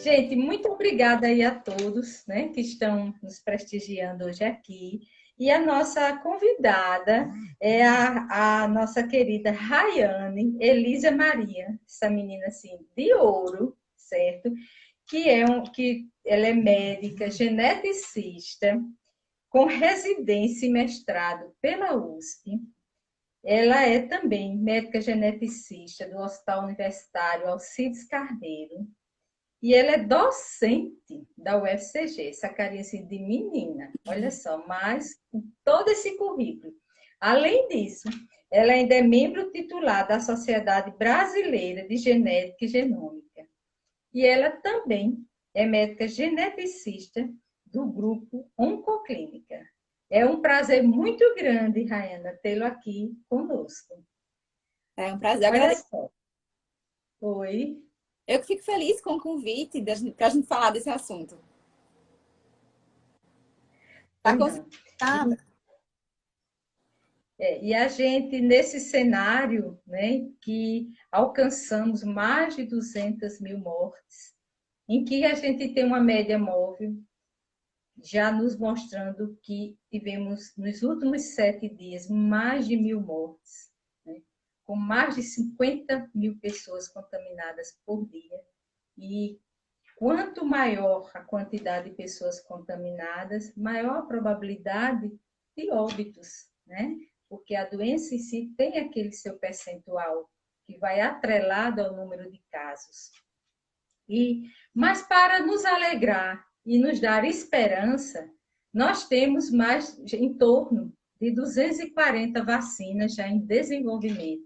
Gente, muito obrigada aí a todos, né, que estão nos prestigiando hoje aqui. E a nossa convidada é a nossa querida Rayane Elisa Maria, essa menina assim de ouro, certo? Que ela é médica geneticista com residência e mestrado pela USP. Ela é também médica geneticista do Hospital Universitário Alcides Carneiro. E ela é docente da UFCG, essa carinha assim de menina, olha só, mas com todo esse currículo. Além disso, ela ainda é membro titular da Sociedade Brasileira de Genética e Genômica. E ela também é médica geneticista do grupo Oncoclínica. É um prazer muito grande, Rayana, tê-lo aqui conosco. É um prazer. Olha Agradeço. só. Oi. Eu que fico feliz com o convite para a gente falar desse assunto. Tá Pois não. considerada? E a gente, nesse cenário, né, que alcançamos mais de 200 mil mortes, em que a gente tem uma média móvel, já nos mostrando que tivemos, nos últimos 7 dias, mais de 1.000 mortes, né, com mais de 50 mil pessoas contaminadas por dia. E quanto maior a quantidade de pessoas contaminadas, maior a probabilidade de óbitos, né? Porque a doença em si tem aquele seu percentual que vai atrelado ao número de casos. Mas para nos alegrar e nos dar esperança, nós temos mais em torno de 240 vacinas já em desenvolvimento.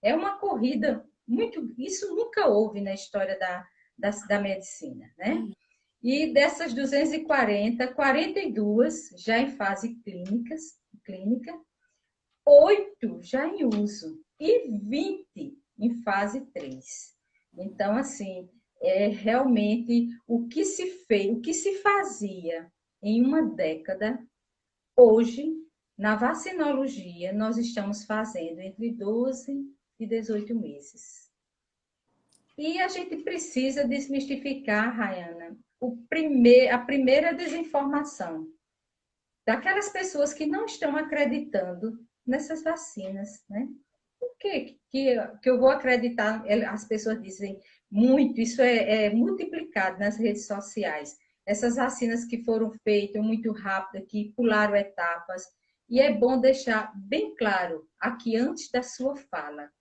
É uma corrida muito, isso nunca houve na história da medicina, né? E dessas 240, 42 já em fase clínica, 8 já em uso e 20 em fase 3. Então, assim, é realmente o que se fez, o que se fazia em uma década, hoje, na vacinologia, nós estamos fazendo entre 12 e 18 meses. E a gente precisa desmistificar, Rayana, a primeira desinformação daquelas pessoas que não estão acreditando nessas vacinas, né? Por que eu vou acreditar? As pessoas dizem muito, isso é multiplicado nas redes sociais. Essas vacinas que foram feitas muito rápido, que pularam etapas. E é bom deixar bem claro, aqui antes da sua fala,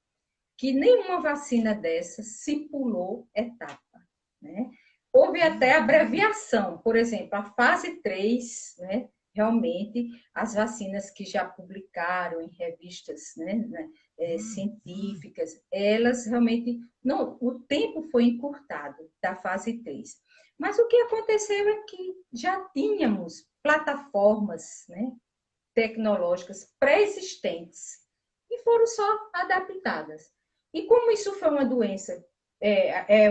que nenhuma vacina dessa se pulou etapa, né? Houve até abreviação, por exemplo, a fase 3, né? Realmente, as vacinas que já publicaram em revistas, né, científicas, elas realmente, não, o tempo foi encurtado da fase 3. Mas o que aconteceu é que já tínhamos plataformas, né, tecnológicas pré-existentes e foram só adaptadas. E como isso foi uma doença,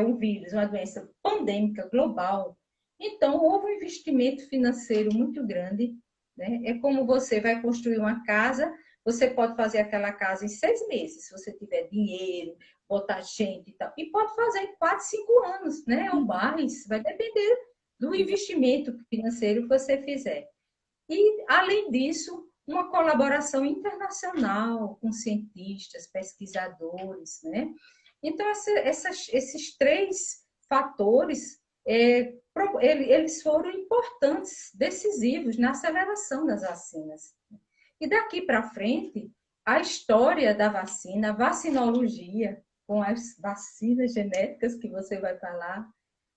um vírus, uma doença pandêmica global, então houve um investimento financeiro muito grande, né? É como você vai construir uma casa, você pode fazer aquela casa em 6 meses, se você tiver dinheiro, botar gente e tal, e pode fazer em 4, 5 anos, né? Ou mais, vai depender do investimento financeiro que você fizer. E, além disso, uma colaboração internacional com cientistas, pesquisadores, né? Então, esses 3 fatores, eles foram importantes, decisivos na aceleração das vacinas. E daqui para frente, a história da vacina, a vacinologia, com as vacinas genéticas que você vai falar,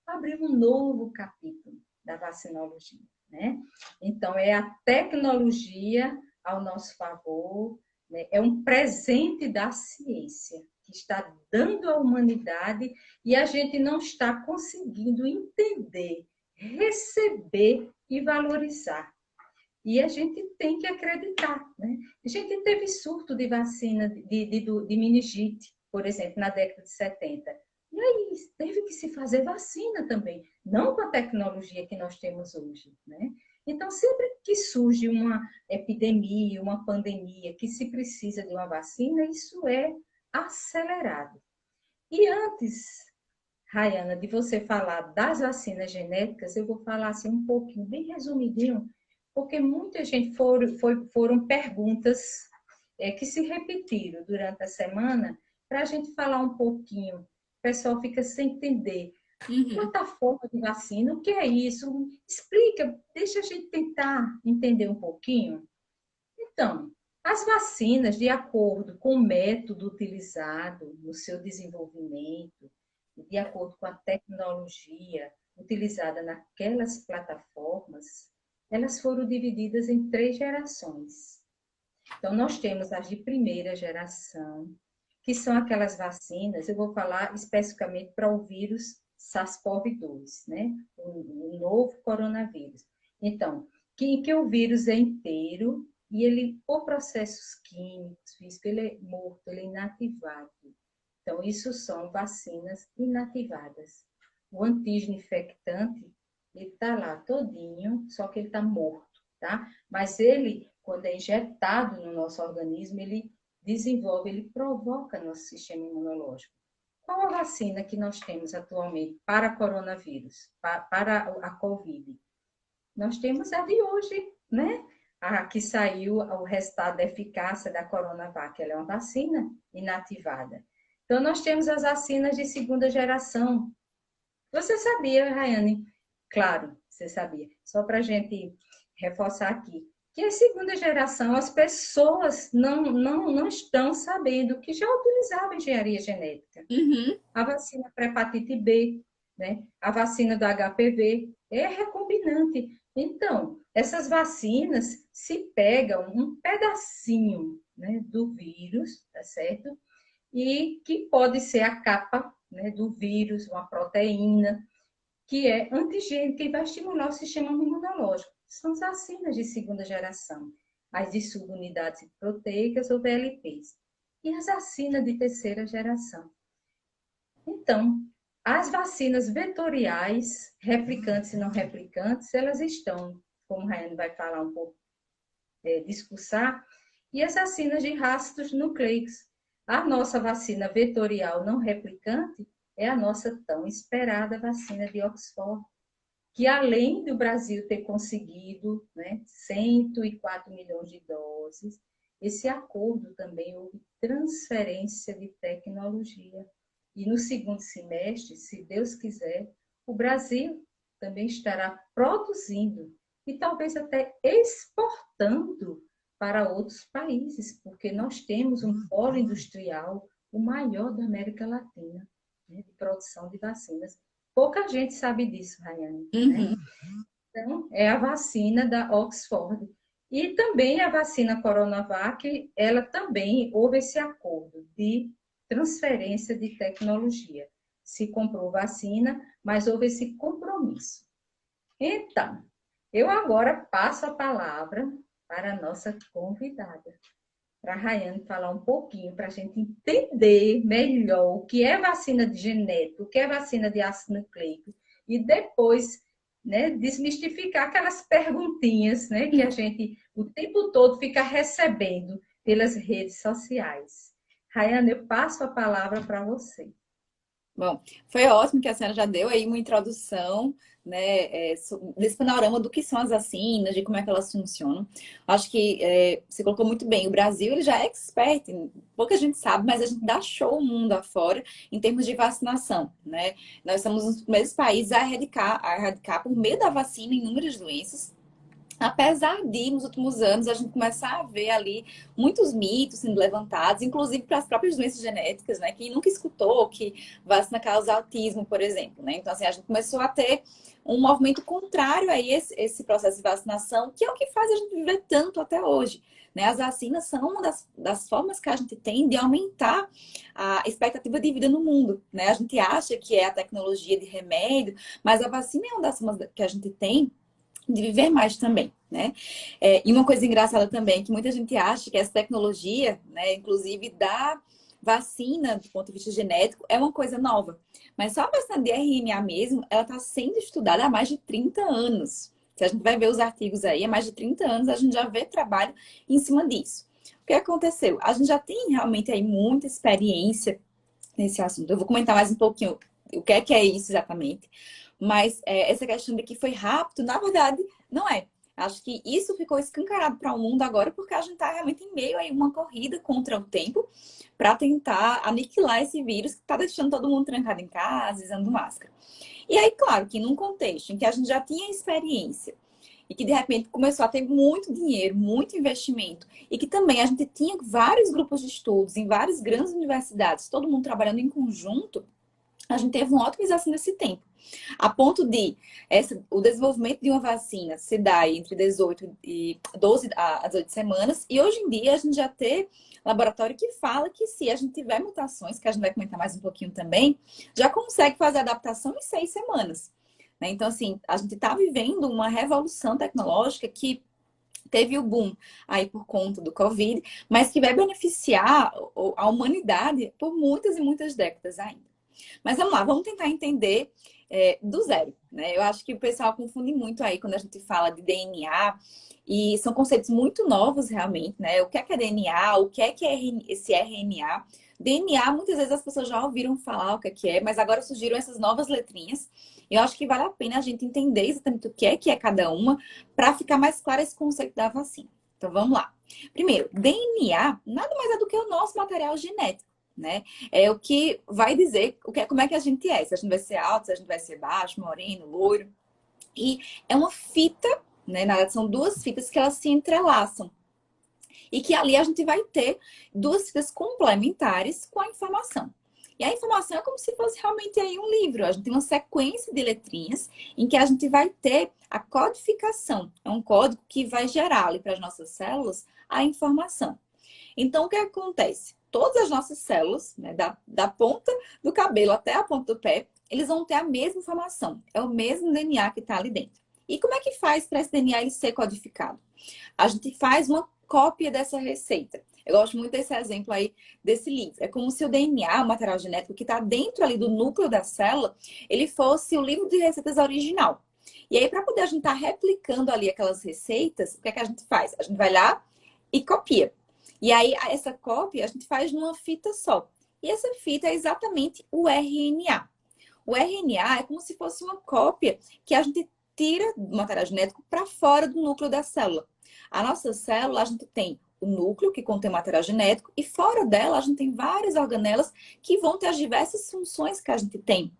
abriu um novo capítulo da vacinologia, né? Então, é a tecnologia ao nosso favor, né? É um presente da ciência que está dando à humanidade e a gente não está conseguindo entender, receber e valorizar. E a gente tem que acreditar, né? A gente teve surto de vacina de meningite, por exemplo, na década de 70. E aí teve que se fazer vacina também, não com a tecnologia que nós temos hoje, né? Então, sempre que surge uma epidemia, uma pandemia, que se precisa de uma vacina, isso é acelerado. E antes, Rayana, de você falar das vacinas genéticas, eu vou falar assim um pouquinho, bem resumidinho, porque muita gente foram perguntas que se repetiram durante a semana, para a gente falar um pouquinho. O pessoal fica sem entender. Plataforma de vacina, o que é isso? Explica, deixa a gente tentar entender um pouquinho. Então, as vacinas, de acordo com o método utilizado no seu desenvolvimento, de acordo com a tecnologia utilizada naquelas plataformas, elas foram divididas em 3 gerações. Então, nós temos as de primeira geração, que são aquelas vacinas, eu vou falar especificamente para o vírus SARS-CoV-2, né? O novo coronavírus. Então, que o vírus é inteiro e ele, por processos químicos, físicos, ele é morto, ele é inativado. Então, isso são vacinas inativadas. O antígeno infectante, ele está lá todinho, só que ele está morto, tá? Mas ele, quando é injetado no nosso organismo, ele desenvolve, ele provoca nosso sistema imunológico. Qual a vacina que nós temos atualmente para coronavírus, para a Covid? Nós temos a de hoje, né? A que saiu o resultado da eficácia da Coronavac, ela é uma vacina inativada. Então, nós temos as vacinas de segunda geração. Você sabia, Rayane? Claro, você sabia. Só para a gente reforçar aqui, que a segunda geração, as pessoas não estão sabendo que já utilizavam engenharia genética. A vacina para hepatite B, né? A vacina do HPV é recombinante. Então, essas vacinas se pegam um pedacinho, né, do vírus, tá certo? E que pode ser a capa, né, do vírus, uma proteína, que é antigênica e vai estimular o sistema imunológico. São as vacinas de segunda geração, as de subunidades proteicas ou VLPs. E as vacinas de terceira geração. Então, as vacinas vetoriais, replicantes e não replicantes, elas estão, como a Rayane vai falar um pouco, discursar, e as vacinas de rastros nucleicos. A nossa vacina vetorial não replicante é a nossa tão esperada vacina de Oxford, que além do Brasil ter conseguido, né, 104 milhões de doses, esse acordo também houve transferência de tecnologia. E no segundo semestre, se Deus quiser, o Brasil também estará produzindo e talvez até exportando para outros países, porque nós temos um polo industrial, o maior da América Latina, né, de produção de vacinas. Pouca gente sabe disso, Rayane. Né? Então, é a vacina da Oxford. E também a vacina Coronavac, ela também houve esse acordo de transferência de tecnologia. Se comprou vacina, mas houve esse compromisso. Então, eu agora passo a palavra para a nossa convidada, para a Rayane falar um pouquinho, para a gente entender melhor o que é vacina de genética, o que é vacina de ácido nucleico, e depois, né, desmistificar aquelas perguntinhas, né, que a gente o tempo todo fica recebendo pelas redes sociais. Rayane, eu passo a palavra para você. Bom, foi ótimo que a senhora já deu aí uma introdução, né, desse panorama do que são as vacinas, de como é que elas funcionam. Acho que você colocou muito bem, o Brasil ele já é expert, pouca gente sabe, mas a gente dá show o mundo afora em termos de vacinação, né? Nós somos um dos primeiros países a erradicar por meio da vacina inúmeras doenças. Apesar de, nos últimos anos, a gente começar a ver ali muitos mitos sendo levantados, inclusive para as próprias doenças genéticas, né? Quem nunca escutou que vacina causa autismo, por exemplo, né? Então, assim, a gente começou a ter um movimento contrário a esse processo de vacinação, que é o que faz a gente viver tanto até hoje, né? As vacinas são uma das formas que a gente tem de aumentar a expectativa de vida no mundo, né? A gente acha que é a tecnologia de remédio, mas a vacina é uma das formas que a gente tem de viver mais também, né? E uma coisa engraçada também, que muita gente acha que essa tecnologia, né, inclusive da vacina, do ponto de vista genético, é uma coisa nova. Mas só a vacina de RNA mesmo, ela está sendo estudada há mais de 30 anos. Se a gente vai ver os artigos aí, há mais de 30 anos, a gente já vê trabalho em cima disso. O que aconteceu? A gente já tem realmente aí muita experiência nesse assunto. Eu vou comentar mais um pouquinho o que é isso exatamente. Mas essa questão de que foi rápido, na verdade, não é. Acho que isso ficou escancarado para o mundo agora porque a gente está realmente em meio a uma corrida contra o tempo para tentar aniquilar esse vírus que está deixando todo mundo trancado em casa, usando máscara. E aí, claro, que num contexto em que a gente já tinha experiência e que de repente começou a ter muito dinheiro, muito investimento, e que também a gente tinha vários grupos de estudos em várias grandes universidades, todo mundo trabalhando em conjunto, a gente teve uma otimização desse tempo. A ponto de o desenvolvimento de uma vacina se dá entre 18 e 12 a 18 semanas, e hoje em dia a gente já tem laboratório que fala que se a gente tiver mutações, que a gente vai comentar mais um pouquinho também, já consegue fazer a adaptação em 6 semanas. Né? Então, assim, a gente está vivendo uma revolução tecnológica que teve o boom aí por conta do Covid, mas que vai beneficiar a humanidade por muitas e muitas décadas ainda. Mas vamos lá, vamos tentar entender do zero, né? Eu acho que o pessoal confunde muito aí quando a gente fala de DNA, e são conceitos muito novos realmente, né? O que é DNA, o que é esse RNA? DNA, muitas vezes as pessoas já ouviram falar o que é, mas agora surgiram essas novas letrinhas. E eu acho que vale a pena a gente entender exatamente o que é cada uma, para ficar mais claro esse conceito da vacina. Então vamos lá. Primeiro, DNA nada mais é do que o nosso material genético. Né? É o que vai dizer como é que a gente é. Se a gente vai ser alto, se a gente vai ser baixo, moreno, loiro. E é uma fita, né? Na verdade, são duas fitas que elas se entrelaçam. E que ali a gente vai ter duas fitas complementares com a informação. E a informação é como se fosse realmente aí um livro. A gente tem uma sequência de letrinhas em que a gente vai ter a codificação. É um código que vai gerar ali para as nossas células a informação. Então, o que acontece? Todas as nossas células, né, da ponta do cabelo até a ponta do pé, eles vão ter a mesma informação. É o mesmo DNA que está ali dentro. E como é que faz para esse DNA ele ser codificado? A gente faz uma cópia dessa receita. Eu gosto muito desse exemplo aí, desse livro. É como se o DNA, o material genético que está dentro ali do núcleo da célula, ele fosse o livro de receitas original. E aí, para poder a gente estar replicando ali aquelas receitas, o que é que a gente faz? A gente vai lá e copia. E aí, essa cópia a gente faz numa fita só. E essa fita é exatamente o RNA. O RNA é como se fosse uma cópia que a gente tira do material genético para fora do núcleo da célula. A nossa célula, a gente tem o núcleo, que contém material genético, e fora dela a gente tem várias organelas que vão ter as diversas funções que a gente tem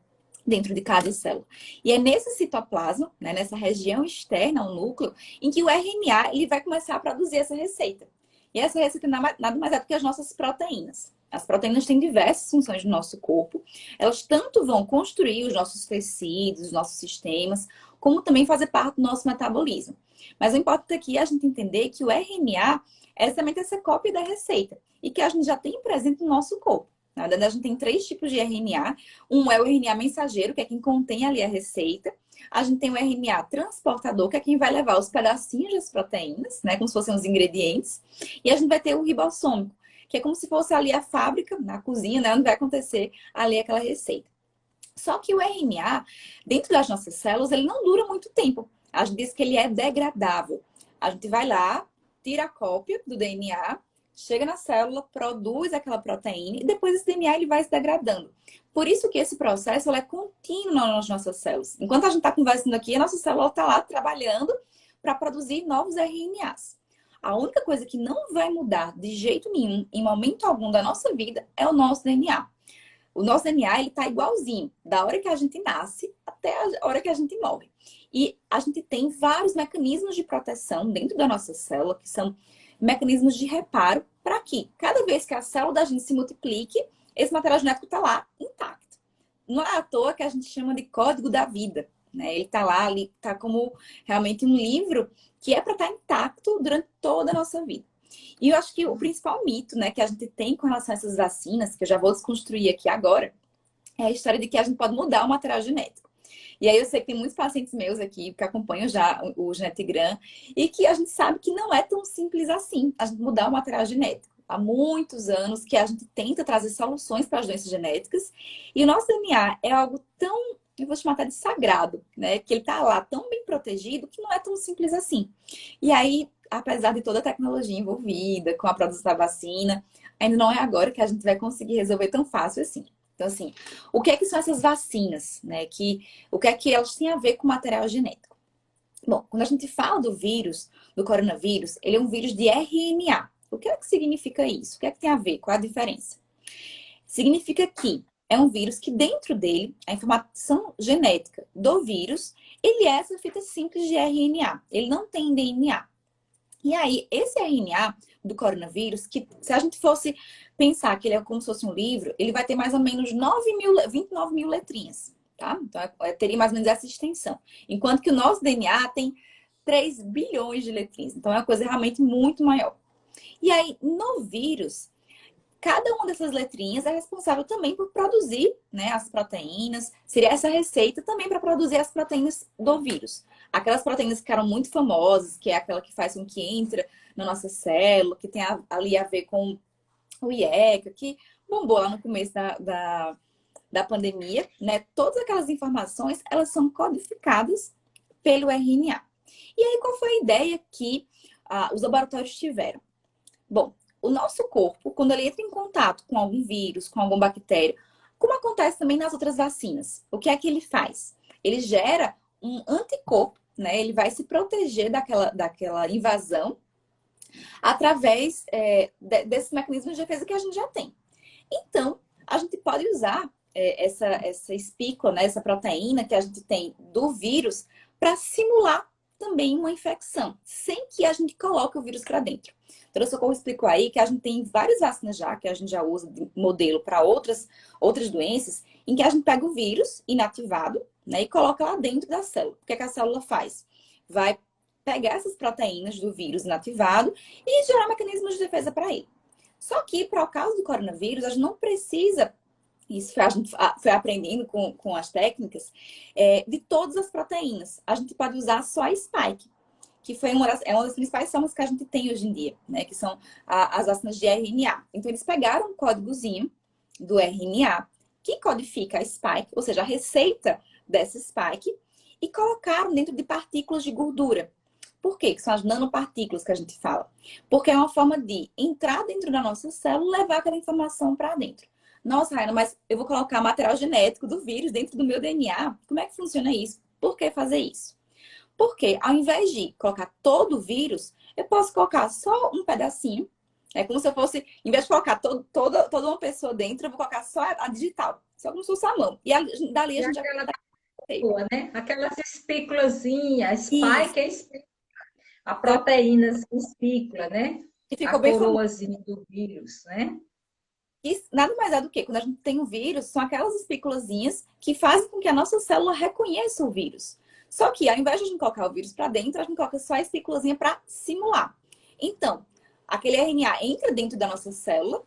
dentro de cada célula. E é nesse citoplasma, né, nessa região externa ao núcleo, em que o RNA ele vai começar a produzir essa receita. E essa receita nada mais é do que as nossas proteínas. As proteínas têm diversas funções no nosso corpo. Elas tanto vão construir os nossos tecidos, os nossos sistemas, como também fazer parte do nosso metabolismo. Mas o importante aqui é a gente entender que o RNA é exatamente essa cópia da receita e que a gente já tem presente no nosso corpo. Na verdade, a gente tem 3 tipos de RNA. Um é o RNA mensageiro, que é quem contém ali a receita. A gente tem o RNA transportador, que é quem vai levar os pedacinhos das proteínas, né, como se fossem os ingredientes. E a gente vai ter o ribossômico, que é como se fosse ali a fábrica, na cozinha, né, onde vai acontecer ali aquela receita. Só que o RNA, dentro das nossas células, ele não dura muito tempo. A gente diz que ele é degradável. A gente vai lá, tira a cópia do DNA, chega na célula, produz aquela proteína e depois esse DNA ele vai se degradando. Por isso que esse processo é contínuo nas nossas células. Enquanto a gente está conversando aqui, a nossa célula está lá trabalhando para produzir novos RNAs. A única coisa que não vai mudar de jeito nenhum, em momento algum da nossa vida, é o nosso DNA. O nosso DNA ele está igualzinho, da hora que a gente nasce até a hora que a gente morre. E a gente tem vários mecanismos de proteção dentro da nossa célula, que são mecanismos de reparo, para que cada vez que a célula da gente se multiplique, esse material genético está lá intacto. Não é à toa que a gente chama de código da vida. Né? Ele está lá, ele está como realmente um livro que é para estar intacto durante toda a nossa vida. E eu acho que o principal mito, né, que a gente tem com relação a essas vacinas, que eu já vou desconstruir aqui agora, é a história de que a gente pode mudar o material genético. E aí eu sei que tem muitos pacientes meus aqui que acompanham já o Genetigram e que a gente sabe que não é tão simples assim a gente mudar o material genético. Há muitos anos que a gente tenta trazer soluções para as doenças genéticas e o nosso DNA é algo tão, eu vou chamar até de sagrado, né? Que ele está lá tão bem protegido que não é tão simples assim. E aí, apesar de toda a tecnologia envolvida com a produção da vacina, ainda não é agora que a gente vai conseguir resolver tão fácil assim. Então, assim, o que é que são essas vacinas, né? O que é que elas têm a ver com material genético? Bom, quando a gente fala do vírus, do coronavírus, ele é um vírus de RNA. O que é que significa isso? O que é que tem a ver? Qual a diferença? Significa que é um vírus que dentro dele, a informação genética do vírus, ele é essa fita simples de RNA. Ele não tem DNA. E aí, esse RNA do coronavírus, que se a gente fosse pensar que ele é como se fosse um livro, ele vai ter mais ou menos 29 mil letrinhas, tá? Então, teria mais ou menos essa extensão. Enquanto que o nosso DNA tem 3 bilhões de letrinhas. Então, é uma coisa realmente muito maior. E aí, no vírus, cada uma dessas letrinhas é responsável também por produzir, né, as proteínas. Seria essa receita também para produzir as proteínas do vírus. Aquelas proteínas que ficaram muito famosas, que é aquela que faz com que entra na nossa célula, que tem ali a ver com o IECA, que bombou lá no começo da pandemia, né? Todas aquelas informações, elas são codificadas pelo RNA. E aí, qual foi a ideia que os laboratórios tiveram? Bom, o nosso corpo, quando ele entra em contato com algum vírus, com algum bactéria, como acontece também nas outras vacinas, o que é que ele faz? Ele gera um anticorpo, né? Ele vai se proteger daquela invasão através desses mecanismos de defesa que a gente já tem. Então, a gente pode usar essa espícula, né? Essa proteína que a gente tem do vírus para simular também uma infecção, sem que a gente coloque o vírus para dentro. Então, o Socorro explicou aí que a gente tem várias vacinas já, que a gente já usa de modelo para outras doenças, em que a gente pega o vírus inativado, né, e coloca lá dentro da célula. O que é que a célula faz? Vai pegar essas proteínas do vírus inativado e gerar mecanismos de defesa para ele. Só que, para o caso do coronavírus, a gente não precisa, isso a gente foi aprendendo com as técnicas, de todas as proteínas. A gente pode usar só a spike, que foi uma das principais formas que a gente tem hoje em dia, né? Que são as vacinas de RNA. Então, eles pegaram um códigozinho do RNA, que codifica a spike, ou seja, a receita dessa spike, e colocaram dentro de partículas de gordura. Por quê? Que são as nanopartículas que a gente fala. Porque é uma forma de entrar dentro da nossa célula e levar aquela informação para dentro. Nossa, Raina, mas eu vou colocar material genético do vírus dentro do meu DNA. Como é que funciona isso? Por que fazer isso? Porque ao invés de colocar todo o vírus, eu posso colocar só um pedacinho. É como se eu fosse, em vez de colocar toda uma pessoa dentro, eu vou colocar só a digital. Só como se fosse a mão. E dali a gente já boa, né? Aquelas espículazinhas, isso. spike é espícula. A proteína espícula, né? Que A ficou bem famoso. coroazinha do vírus, né? Isso nada mais é do que, quando a gente tem um vírus, são aquelas espículazinhas que fazem com que a nossa célula reconheça o vírus. Só que, ao invés de a gente colocar o vírus para dentro, a gente coloca só a espículazinha para simular. Então, aquele RNA entra dentro da nossa célula,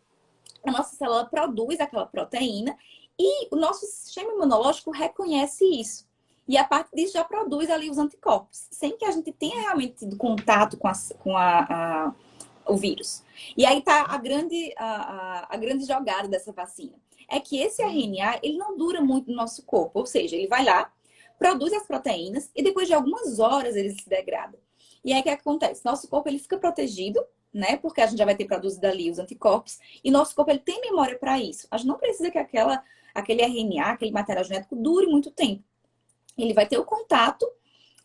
a nossa célula produz aquela proteína e o nosso sistema imunológico reconhece isso. E a parte disso já produz ali os anticorpos, sem que a gente tenha realmente tido contato com o vírus. E aí tá a grande jogada dessa vacina. É que esse RNA, ele não dura muito no nosso corpo. Ou seja, ele vai lá, produz as proteínas e depois de algumas horas ele se degrada. E aí o que acontece? Nosso corpo ele fica protegido, né? Porque a gente já vai ter produzido ali os anticorpos. E nosso corpo ele tem memória para isso. A gente não precisa que aquele RNA, aquele material genético, dure muito tempo. Ele vai ter o contato,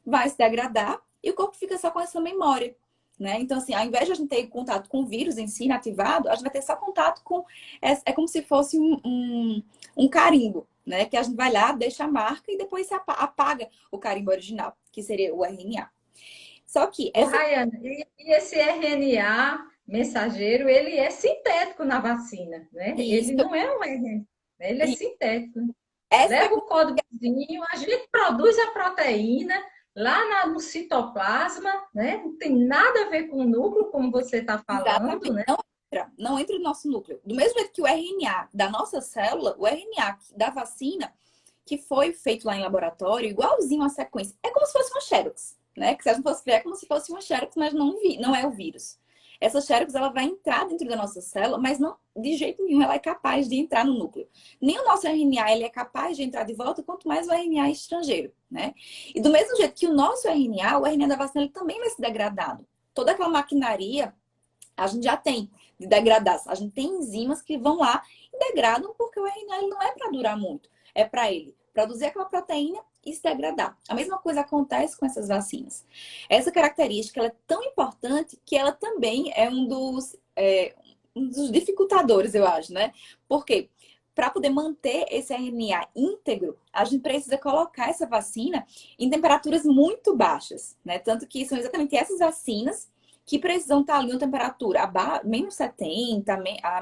vai se degradar e o corpo fica só com essa memória. Né? Então, assim, ao invés de a gente ter contato com o vírus em si, inativado, a gente vai ter só contato com... É como se fosse um carimbo, né? Que a gente vai lá, deixa a marca e depois se apaga o carimbo original, que seria o RNA. Só que... Rayana, e esse RNA mensageiro, ele é sintético na vacina, né? Isso. Ele não é um RNA, ele é sintético. Essa Leva o códigozinho, a gente produz a proteína lá no citoplasma, né? Não tem nada a ver com o núcleo, como você está falando, exatamente, né? Não entra no nosso núcleo. Do mesmo jeito que o RNA da nossa célula, o RNA da vacina, que foi feito lá em laboratório, igualzinho à sequência, é como se fosse uma xerox, né? Que se a gente fosse ver, é como se fosse uma xerox, mas não é o vírus. Essa xerox, ela vai entrar dentro da nossa célula, mas não, de jeito nenhum ela é capaz de entrar no núcleo. Nem o nosso RNA ele é capaz de entrar de volta, quanto mais o RNA estrangeiro, né? E do mesmo jeito que o nosso RNA, o RNA da vacina, ele também vai ser degradado. Toda aquela maquinaria, a gente já tem de degradar. A gente tem enzimas que vão lá degradam porque o RNA ele não é para durar muito. É para ele produzir aquela proteína e se degradar. A mesma coisa acontece com essas vacinas. Essa característica ela é tão importante que ela também é um dos dificultadores, eu acho, né? Por quê? Para poder manter esse RNA íntegro, a gente precisa colocar essa vacina em temperaturas muito baixas, né? Tanto que são exatamente essas vacinas que precisam estar ali em uma temperatura menos 70, a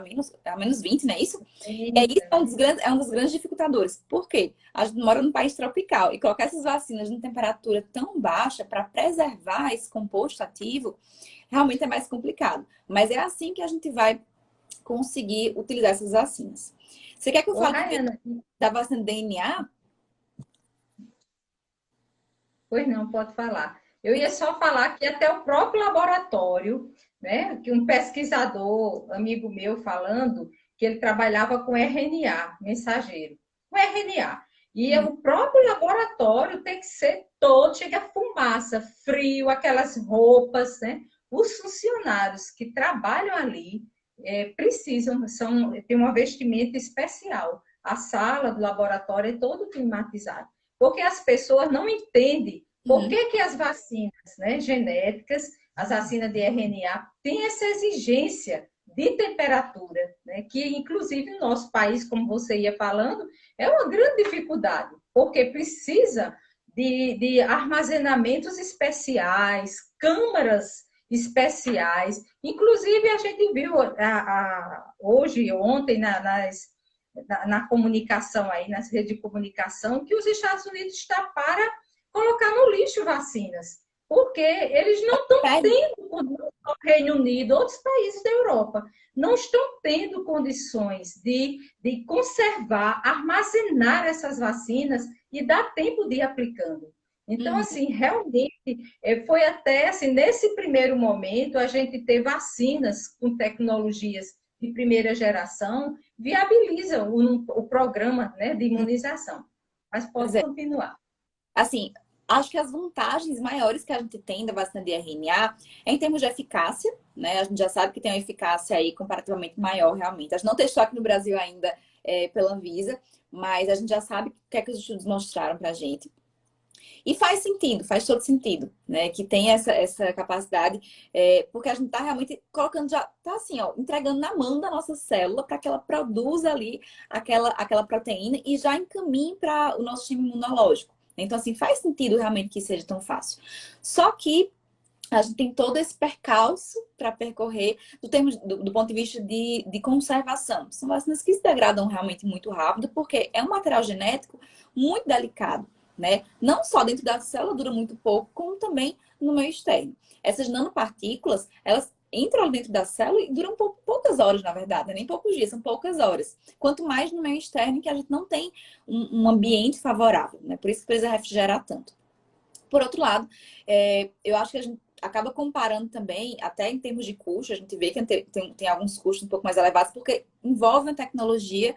menos 20, não é isso? E aí, isso é um dos grandes dificultadores. Por quê? A gente mora num país tropical e colocar essas vacinas em temperatura tão baixa para preservar esse composto ativo realmente é mais complicado. Mas é assim que a gente vai conseguir utilizar essas vacinas. Você quer que eu fale Rayana, da vacina de DNA? pois não, pode falar. Eu ia só falar que até o próprio laboratório, né, que um pesquisador, amigo meu, falando que ele trabalhava com RNA, mensageiro, com RNA. E o próprio laboratório tem que ser todo, chega a fumaça, frio, aquelas roupas, né? Os funcionários que trabalham ali precisam, tem uma vestimenta especial. A sala do laboratório é todo climatizado. Porque as pessoas não entendem por que as vacinas, né, genéticas, as vacinas de RNA, têm essa exigência de temperatura, né, que inclusive no nosso país, como você ia falando, é uma grande dificuldade, porque precisa de armazenamentos especiais, câmaras especiais. Inclusive, a gente viu hoje, ontem, na comunicação aí, nas redes de comunicação, que os Estados Unidos está para colocar no lixo vacinas, porque eles não estão tendo, o Reino Unido, outros países da Europa, não estão tendo condições de conservar, armazenar essas vacinas e dar tempo de ir aplicando. Então, assim, realmente, foi até, assim, nesse primeiro momento, a gente ter vacinas com tecnologias de primeira geração, viabiliza o programa, né, de imunização. Mas pode continuar. Assim, acho que as vantagens maiores que a gente tem da vacina de RNA é em termos de eficácia, né? A gente já sabe que tem uma eficácia aí comparativamente maior, realmente. A gente não testou aqui no Brasil ainda pela Anvisa, mas a gente já sabe o que é que os estudos mostraram pra gente. E faz sentido, faz todo sentido, né? Que tem essa capacidade, porque a gente tá realmente colocando, já tá assim, ó, entregando na mão da nossa célula para que ela produza ali aquela proteína e já encaminhe para o nosso sistema imunológico. Então, assim, faz sentido realmente que seja tão fácil. Só que a gente tem todo esse percalço para percorrer do ponto de vista de conservação. São vacinas que se degradam realmente muito rápido, porque é um material genético muito delicado, né? Não só dentro da célula dura muito pouco, como também no meio externo. Essas nanopartículas, elas entram dentro da célula e duram poucas horas, na verdade, nem poucos dias, são poucas horas. Quanto mais no meio externo, que a gente não tem um ambiente favorável, né? Por isso que precisa refrigerar tanto. Por outro lado, eu acho que a gente acaba comparando também, até em termos de custo, a gente vê que tem alguns custos um pouco mais elevados, porque envolve uma tecnologia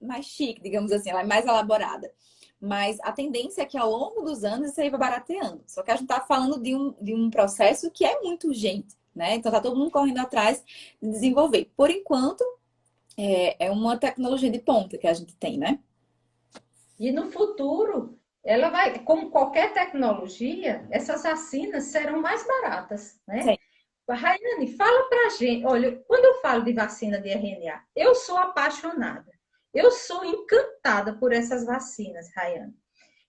mais chique, digamos assim, ela é mais elaborada. Mas a tendência é que ao longo dos anos isso aí vai barateando. Só que a gente está falando de um processo que é muito urgente, né? Então tá todo mundo correndo atrás de desenvolver. Por enquanto, é uma tecnologia de ponta que a gente tem, né? E no futuro, ela vai, como qualquer tecnologia, essas vacinas serão mais baratas, né? Sim. Raiane, fala pra gente, olha, quando eu falo de vacina de RNA, eu sou apaixonada. Eu sou encantada por essas vacinas, Raiane.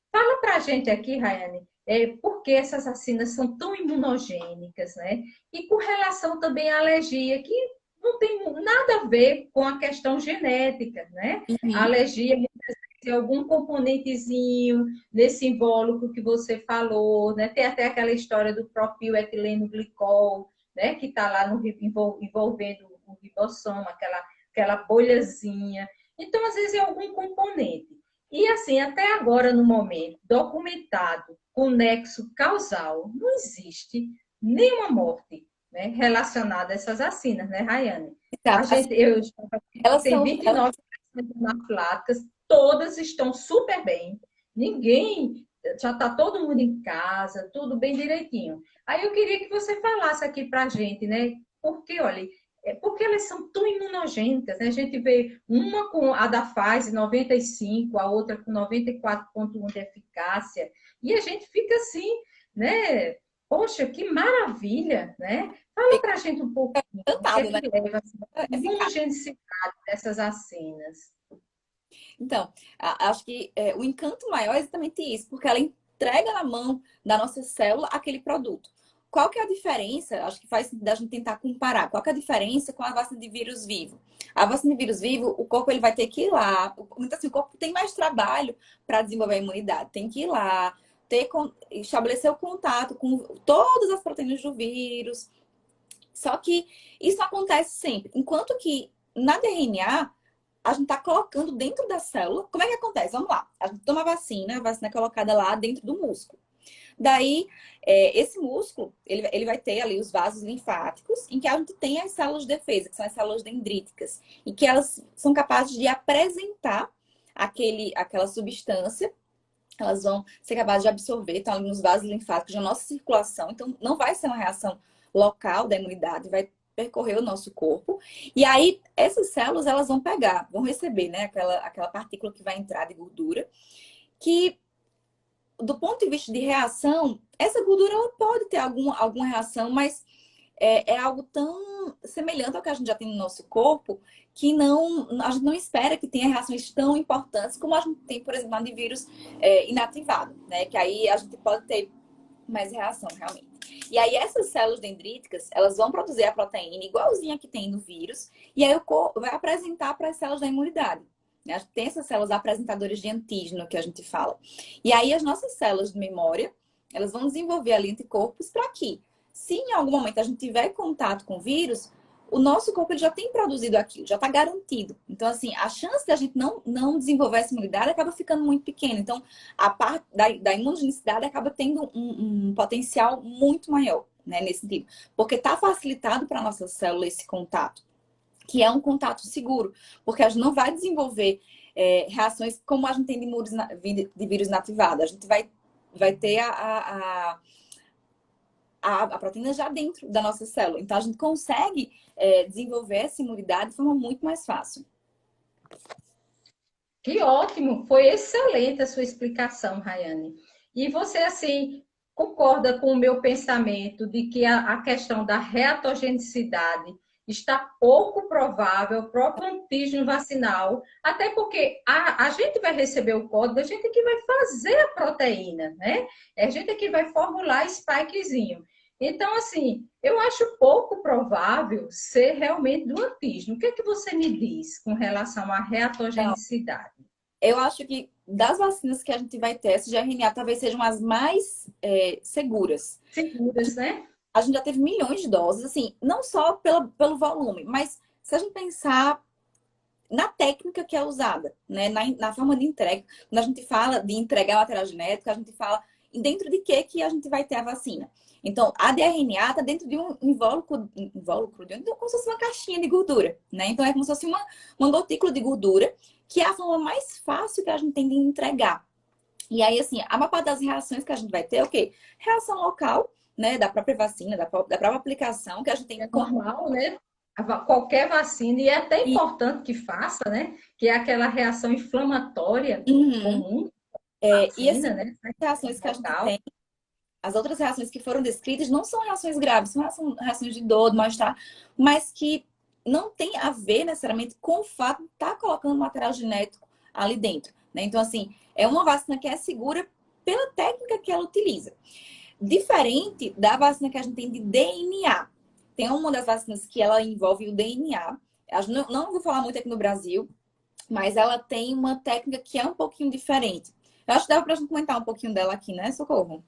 Fala pra gente aqui, Raiane, por que essas vacinas são tão imunogênicas, né? E com relação também à alergia, que não tem nada a ver com a questão genética, né? A alergia tem algum componentezinho nesse invólucro que você falou, né? Tem até aquela história do propietileno glicol, né? Que está lá envolvendo o ribossoma, aquela bolhazinha. Então, às vezes, é algum componente. E assim, até agora, no momento, documentado com nexo causal, não existe nenhuma morte, né, relacionada a essas vacinas, né, Rayane? A Exato. gente, Elas tem são. 29% anafiláticas, todas estão super bem. Ninguém, já está todo mundo em casa, tudo bem direitinho. Aí eu queria que você falasse aqui para a gente, né? Porque, olha, porque elas são tão imunogênicas, né? A gente vê uma com a da Pfizer 95, a outra com 94,1 de eficácia, e a gente fica assim, né? Poxa, que maravilha, né? Fala para a gente um pouquinho o que é Encantado, né? que leva assim, a Eficaz. imunogenicidade dessas vacinas. Então, acho que o encanto maior é exatamente isso, porque ela entrega na mão da nossa célula aquele produto. Qual que é a diferença? Acho que faz sentido a gente tentar comparar. Qual que é a diferença com a vacina de vírus vivo? A vacina de vírus vivo, o corpo ele vai ter que ir lá. Então, assim, o corpo tem mais trabalho para desenvolver a imunidade. Tem que ir lá, estabelecer o contato com todas as proteínas do vírus. Só que isso acontece sempre. Enquanto que na DNA, a gente está colocando dentro da célula. Como é que acontece? Vamos lá. A gente toma a vacina é colocada lá dentro do músculo. Daí, esse músculo, ele vai ter ali os vasos linfáticos, em que a gente tem as células de defesa, que são as células dendríticas, e que elas são capazes de apresentar aquela substância, elas vão ser capazes de absorver, estão ali nos vasos linfáticos da nossa circulação, então não vai ser uma reação local da imunidade, vai percorrer o nosso corpo. E aí, essas células, elas vão pegar, vão receber, né, aquela partícula que vai entrar de gordura, que do ponto de vista de reação, essa gordura ela pode ter alguma reação, mas é algo tão semelhante ao que a gente já tem no nosso corpo que a gente não espera que tenha reações tão importantes como a gente tem, por exemplo, no vírus inativado, né? Que aí a gente pode ter mais reação, realmente. E aí essas células dendríticas, elas vão produzir a proteína igualzinha que tem no vírus, e aí o corpo vai apresentar para as células da imunidade. A gente tem essas células apresentadoras de antígeno que a gente fala. E aí as nossas células de memória, elas vão desenvolver ali anticorpos para que, se em algum momento a gente tiver contato com o vírus, o nosso corpo ele já tem produzido aquilo, já está garantido. Então, assim, a chance de a gente não desenvolver essa imunidade acaba ficando muito pequena. Então, a parte da imunogenicidade acaba tendo um potencial muito maior, né, nesse sentido. Porque está facilitado para a nossa célula esse contato, que é um contato seguro, porque a gente não vai desenvolver reações como a gente tem de vírus inativado. A gente vai ter a proteína já dentro da nossa célula. Então, a gente consegue desenvolver essa imunidade de forma muito mais fácil. Que ótimo! Foi excelente a sua explicação, Rayane. E você, assim, concorda com o meu pensamento de que a questão da reatogenicidade está pouco provável, o próprio antígeno vacinal, até porque a gente vai receber o código, a gente que vai fazer a proteína, né? É a gente que vai formular spikezinho. Então, assim, eu acho pouco provável ser realmente do antígeno. O que é que você me diz com relação à reatogenicidade? Eu acho que das vacinas que a gente vai ter, essa de RNA talvez sejam as mais seguras. Seguras, né? A gente já teve milhões de doses, assim, não só pelo volume, mas se a gente pensar na técnica que é usada, né? Na forma de entrega. Quando a gente fala de entregar material genético, a gente fala dentro de que a gente vai ter a vacina. Então, a DRNA está dentro de um invólucro, como se fosse uma caixinha de gordura, né? Então, é como se fosse uma gotícula de gordura, que é a forma mais fácil que a gente tem de entregar. E aí, assim, a maior parte das reações que a gente vai ter é o quê? Reação local, né? Da própria vacina, da própria aplicação, que a gente tem É normal, né? Qualquer vacina, e é até importante que faça, né? Que é aquela reação inflamatória comum, e vacina, assim, né? as reações que a gente tem, as outras reações que foram descritas não são reações graves, são reações de dor, de mal-estar, mas que não tem a ver necessariamente com o fato de estar colocando material genético ali dentro, né? Então, assim, é uma vacina que é segura pela técnica que ela utiliza. Diferente da vacina que a gente tem de DNA. Tem uma das vacinas que ela envolve o DNA. Eu não vou falar muito aqui no Brasil, mas ela tem uma técnica que é um pouquinho diferente. Eu acho que dá pra gente comentar um pouquinho dela aqui, né, Socorro?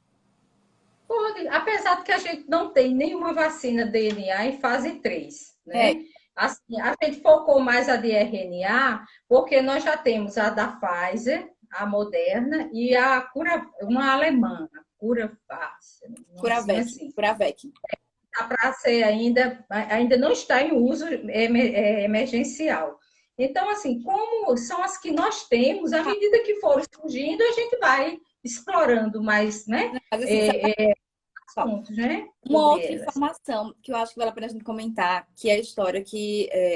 Pode, apesar de que a gente não tem nenhuma vacina DNA em fase 3, né? Assim, a gente focou mais a de RNA, porque nós já temos a da Pfizer, a Moderna e uma alemã, a Curavec, assim. Curavec. Está para ser ainda não está em uso emergencial. Então, assim, como são as que nós temos, à medida que forem surgindo, a gente vai explorando mais, né? Mas, assim, assuntos, né? Uma Sobre outra elas. informação que eu acho que vale a pena a gente comentar, que é a história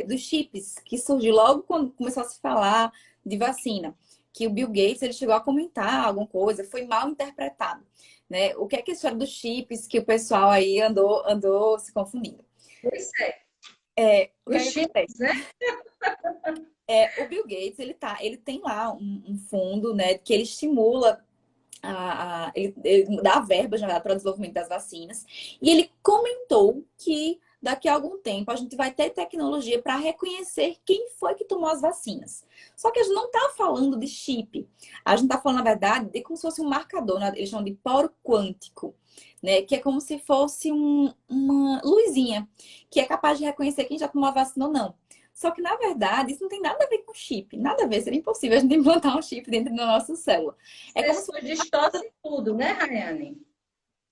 dos chips, que surgiu logo quando começou a se falar de vacina, que o Bill Gates ele chegou a comentar alguma coisa, foi mal interpretado, né? O que é que é a história dos chips que o pessoal aí andou se confundindo? Pois é, O que os é que acontece? chips, né? O Bill Gates ele tem lá um fundo, né, que ele estimula ele dá verbas, na verdade, para o desenvolvimento das vacinas. E ele comentou que daqui a algum tempo a gente vai ter tecnologia para reconhecer quem foi que tomou as vacinas. Só que a gente não está falando de chip. A gente está falando, na verdade, de como se fosse um marcador, né? Eles chamam de poro quântico. Né, que é como se fosse uma luzinha que é capaz de reconhecer quem já tomou a vacina ou não. Só que, na verdade, isso não tem nada a ver com chip. Nada a ver. Seria impossível a gente implantar um chip dentro da nossa célula. É como se Pessoas distorcem tudo, né, Rayane?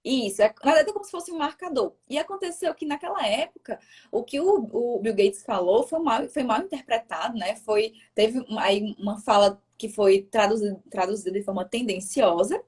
isso, na verdade é como se fosse um marcador. E aconteceu que naquela época, o que o Bill Gates falou foi mal interpretado, né? Teve aí uma fala que foi traduzida de forma tendenciosa,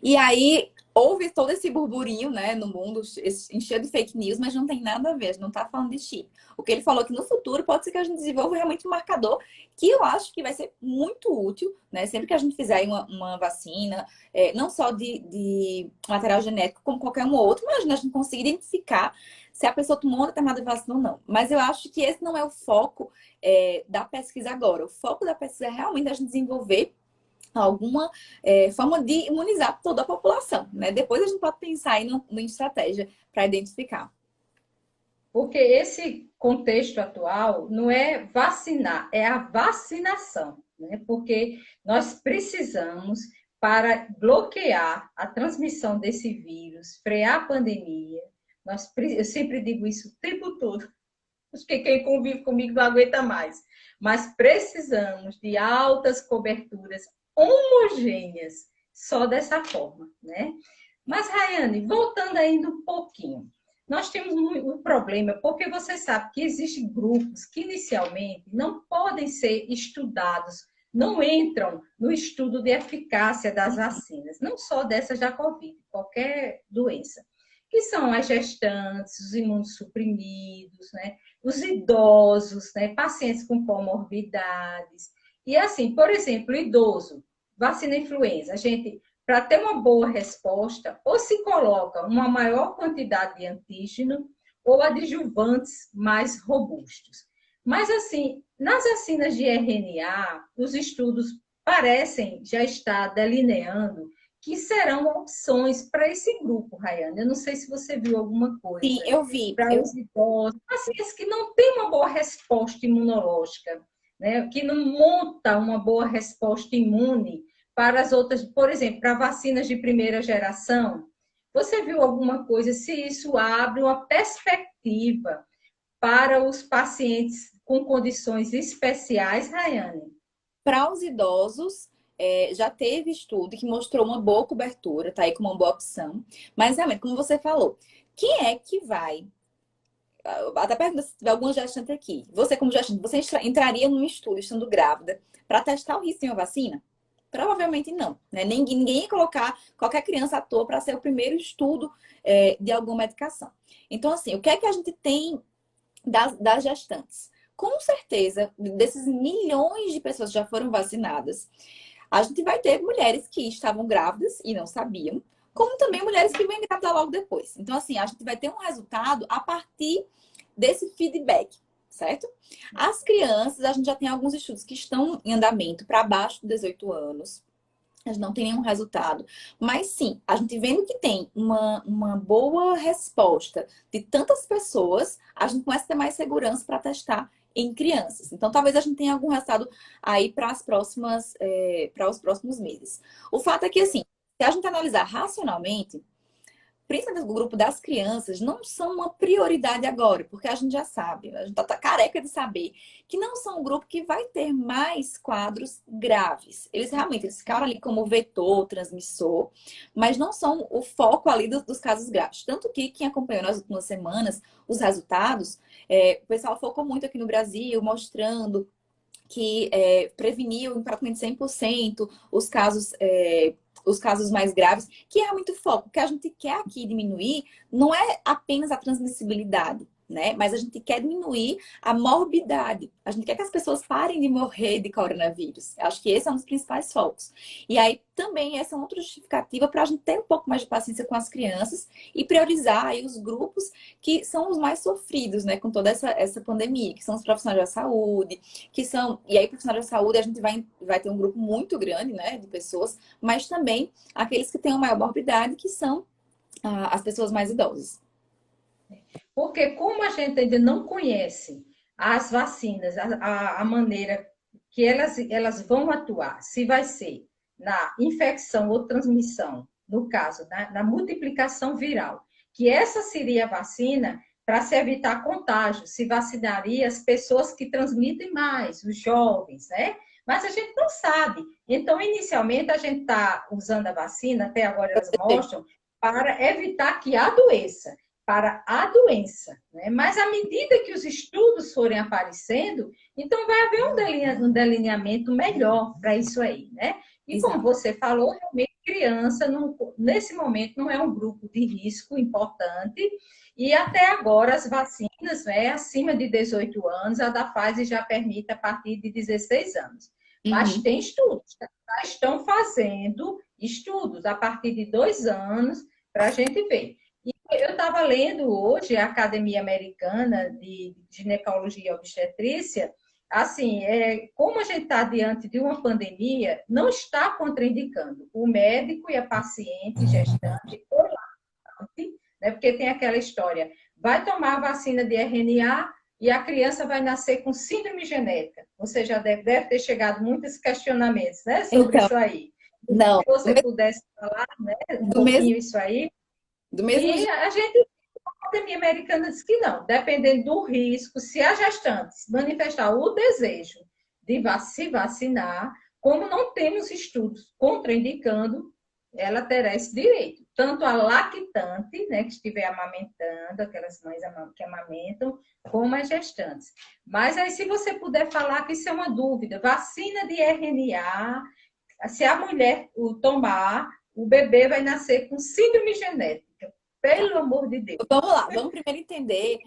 e aí houve todo esse burburinho, né, no mundo, encheu de fake news, mas não tem nada a ver, a gente não tá falando de chip. O que ele falou é que no futuro pode ser que a gente desenvolva realmente um marcador que eu acho que vai ser muito útil, né, sempre que a gente fizer aí uma vacina, não só de material genético, como qualquer um outro, mas a gente conseguir identificar se a pessoa tomou uma determinada vacina ou não. Mas eu acho que esse não é o foco, da pesquisa agora. O foco da pesquisa é realmente a gente desenvolver alguma forma de imunizar toda a população, né? Depois a gente pode pensar aí numa estratégia para identificar. Porque esse contexto atual não é vacinar, é a vacinação, né? Porque nós precisamos, para bloquear a transmissão desse vírus, frear a pandemia, eu sempre digo isso o tempo todo, acho que quem convive comigo não aguenta mais, mas precisamos de altas coberturas homogêneas, só dessa forma, né? Mas, Rayane, voltando ainda um pouquinho, nós temos um problema, porque você sabe que existem grupos que inicialmente não podem ser estudados, não entram no estudo de eficácia das vacinas, não só dessas da Covid, qualquer doença, que são as gestantes, os imunossuprimidos, né? Os idosos, né? Pacientes com comorbidades. E assim, por exemplo, idoso, vacina influenza, a gente para ter uma boa resposta, ou se coloca uma maior quantidade de antígeno ou adjuvantes mais robustos. Mas, assim, nas vacinas de RNA, os estudos parecem já estar delineando que serão opções para esse grupo, Rayane. Eu não sei se você viu alguma Sim, coisa. eu vi. Para os idosos, pacientes que não têm uma boa resposta imunológica, né? Que não monta uma boa resposta imune para as outras, por exemplo, para vacinas de primeira geração. Você viu alguma coisa se isso abre uma perspectiva para os pacientes com condições especiais, Rayane? Para os idosos, já teve estudo que mostrou uma boa cobertura, tá aí como uma boa opção. Mas realmente, como você falou, quem é que vai? Até pergunta se tiver alguma gestante aqui. Você, como gestante, você entraria num estudo estando grávida para testar o risco de uma vacina? Provavelmente não, né? Ninguém ia colocar qualquer criança à toa para ser o primeiro estudo de alguma medicação. Então, assim, o que é que a gente tem das gestantes? Com certeza, desses milhões de pessoas que já foram vacinadas, a gente vai ter mulheres que estavam grávidas e não sabiam, como também mulheres que vão engravidar logo depois. Então, assim, a gente vai ter um resultado a partir desse feedback, certo? As crianças, a gente já tem alguns estudos que estão em andamento para abaixo de 18 anos. A gente não tem nenhum resultado. Mas sim, a gente vendo que tem uma boa resposta de tantas pessoas, a gente começa a ter mais segurança para testar em crianças. Então, talvez a gente tenha algum resultado aí para os próximos meses. O fato é que, assim, se a gente analisar racionalmente, principalmente o grupo das crianças, não são uma prioridade agora, porque a gente já sabe, a gente tá careca de saber que não são um grupo que vai ter mais quadros graves. Eles ficaram ali como vetor, transmissor, mas não são o foco ali dos casos graves. Tanto que quem acompanhou nas últimas semanas os resultados, o pessoal focou muito aqui no Brasil, mostrando que preveniu em praticamente 100% os casos os casos mais graves, que é muito foco. O que a gente quer aqui diminuir não é apenas a transmissibilidade, né? Mas a gente quer diminuir a morbidade. A gente quer que as pessoas parem de morrer de coronavírus. Acho que esse é um dos principais focos. E aí também essa é outra justificativa para a gente ter um pouco mais de paciência com as crianças e priorizar aí os grupos que são os mais sofridos, né, com toda essa pandemia, que são os profissionais da saúde, que são... E aí, profissionais da saúde, a gente vai ter um grupo muito grande, né, de pessoas, mas também aqueles que têm uma maior morbidade, que são as pessoas mais idosas. Porque como a gente ainda não conhece as vacinas, a maneira que elas vão atuar, se vai ser na infecção ou transmissão, no caso, na multiplicação viral, que essa seria a vacina para se evitar contágio, se vacinaria as pessoas que transmitem mais, os jovens, né? Mas a gente não sabe. Então, inicialmente, a gente está usando a vacina, até agora elas mostram, para evitar que a doença, para a doença, né? Mas à medida que os estudos forem aparecendo, então vai haver um delineamento melhor para isso aí, né? E Exato. como você falou, realmente criança, nesse momento, não é um grupo de risco importante, e até agora as vacinas, né, acima de 18 anos, a da Pfizer já permite a partir de 16 anos. Mas tem estudos, já estão fazendo estudos a partir de 2 anos para a gente ver. Eu estava lendo hoje a Academia Americana de Ginecologia e Obstetrícia, assim, como a gente está diante de uma pandemia, não está contraindicando o médico e a paciente gestante ou lactante, né? Porque tem aquela história, vai tomar a vacina de RNA e a criança vai nascer com síndrome genética. Você já deve ter chegado muitos questionamentos, né, sobre Então, isso aí. não, Se você pudesse falar, né, um do mesmo, pouquinho isso aí. do mesmo E jeito. a gente, a Academia Americana diz que não, dependendo do risco, se a gestante manifestar o desejo de se vacinar, como não temos estudos contraindicando, ela terá esse direito. Tanto a lactante, né, que estiver amamentando, aquelas mães que amamentam, como as gestantes. Mas aí, se você puder falar que isso é uma dúvida, vacina de RNA, se a mulher o tomar, o bebê vai nascer com síndrome genética. Pelo amor de Deus. Vamos lá, vamos primeiro entender.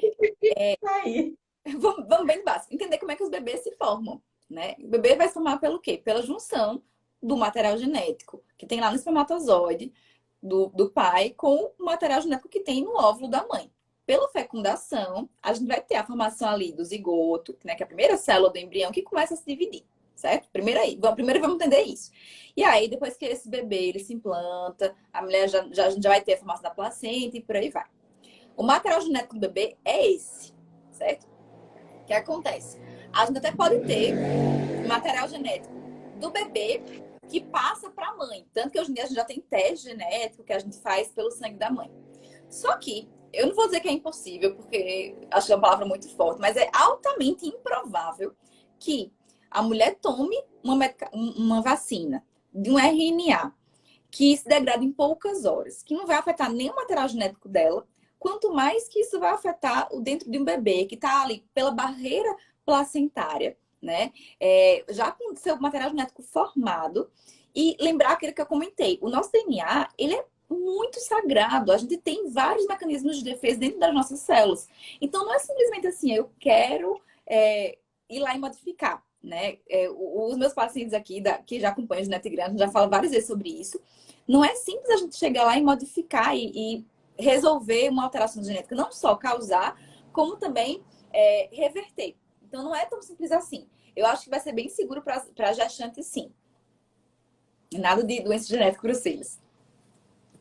Aí. Vamos bem básico, entender como é que os bebês se formam, né? O bebê vai se formar pelo quê? Pela junção do material genético que tem lá no espermatozoide do pai com o material genético que tem no óvulo da mãe. Pela fecundação, a gente vai ter a formação ali do zigoto, né, que é a primeira célula do embrião que começa a se dividir, certo? Primeiro vamos entender isso. E aí, depois que esse bebê ele se implanta, a mulher já vai ter a formação da placenta e por aí vai. O material genético do bebê é esse, certo? O que acontece? A gente até pode ter material genético do bebê que passa para a mãe. Tanto que hoje em dia a gente já tem teste genético que a gente faz pelo sangue da mãe. Só que, eu não vou dizer que é impossível, porque acho que é uma palavra muito forte, mas é altamente improvável que a mulher tome uma vacina de um RNA que se degrada em poucas horas, que não vai afetar nem o material genético dela, quanto mais que isso vai afetar o dentro de um bebê que está ali pela barreira placentária, né? Já com seu material genético formado. E lembrar aquilo que eu comentei, o nosso DNA, ele é muito sagrado. A gente tem vários mecanismos de defesa dentro das nossas células. Então, não é simplesmente assim, eu quero ir lá e modificar, né? Os meus pacientes aqui, que já acompanham o Genetic já falam várias vezes sobre isso. Não é simples a gente chegar lá e modificar e resolver uma alteração genética, não só causar, como também reverter. Então, não é tão simples assim. Eu acho que vai ser bem seguro para gestante, sim. Nada de doença genética para os filhos.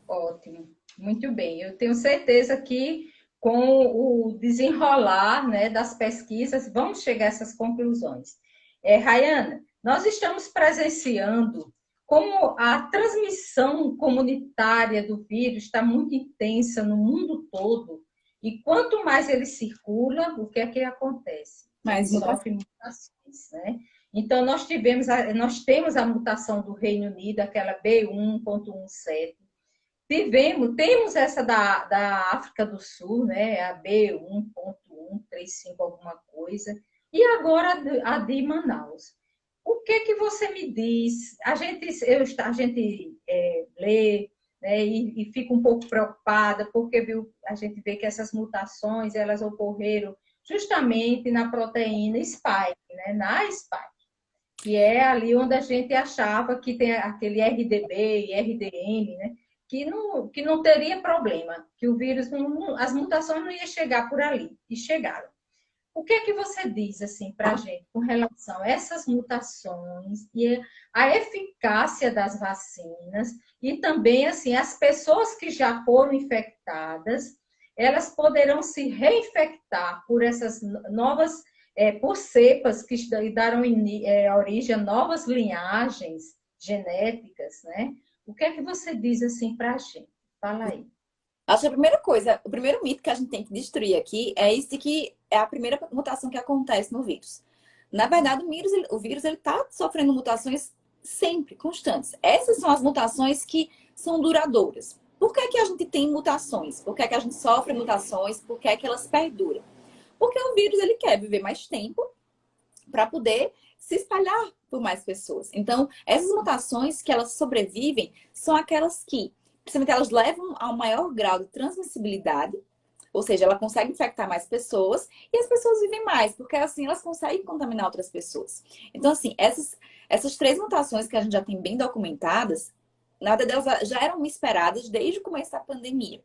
Ótimo, muito bem. Eu tenho certeza que com o desenrolar, né, das pesquisas, vamos chegar a essas conclusões. Rayana, nós estamos presenciando como a transmissão comunitária do vírus está muito intensa no mundo todo, e quanto mais ele circula, o que é que acontece? Ele sofre mutações, né? Então, nós temos a mutação do Reino Unido, aquela B1.17. Temos essa da África do Sul, né? A B1.135, alguma coisa. E agora a de Manaus. O que que você me diz? A gente lê, né, e fica um pouco preocupada, porque a gente vê que essas mutações, elas ocorreram justamente na proteína spike, né, na spike, que é ali onde a gente achava que tem aquele RDB e RDN, né, que não teria problema, que o vírus, as mutações não iam chegar por ali, e chegaram. O que é que você diz assim para a gente com relação a essas mutações e a eficácia das vacinas e também assim as pessoas que já foram infectadas, elas poderão se reinfectar por essas novas por cepas que deram origem a novas linhagens genéticas, né? O que é que você diz assim para a gente? Fala aí. Acho que a primeira coisa, o primeiro mito que a gente tem que destruir aqui é isso de que é a primeira mutação que acontece no vírus. Na verdade, o vírus ele está sofrendo mutações sempre, constantes. Essas são as mutações que são duradouras. Por que que a gente tem mutações? Por que que a gente sofre mutações? Por que que elas perduram? Porque o vírus ele quer viver mais tempo para poder se espalhar por mais pessoas. Então, essas mutações que elas sobrevivem são aquelas que, principalmente, elas levam a um maior grau de transmissibilidade, ou seja, ela consegue infectar mais pessoas e as pessoas vivem mais, porque assim elas conseguem contaminar outras pessoas. Então, assim, essas três mutações que a gente já tem bem documentadas, nada delas já eram esperadas desde o começo da pandemia.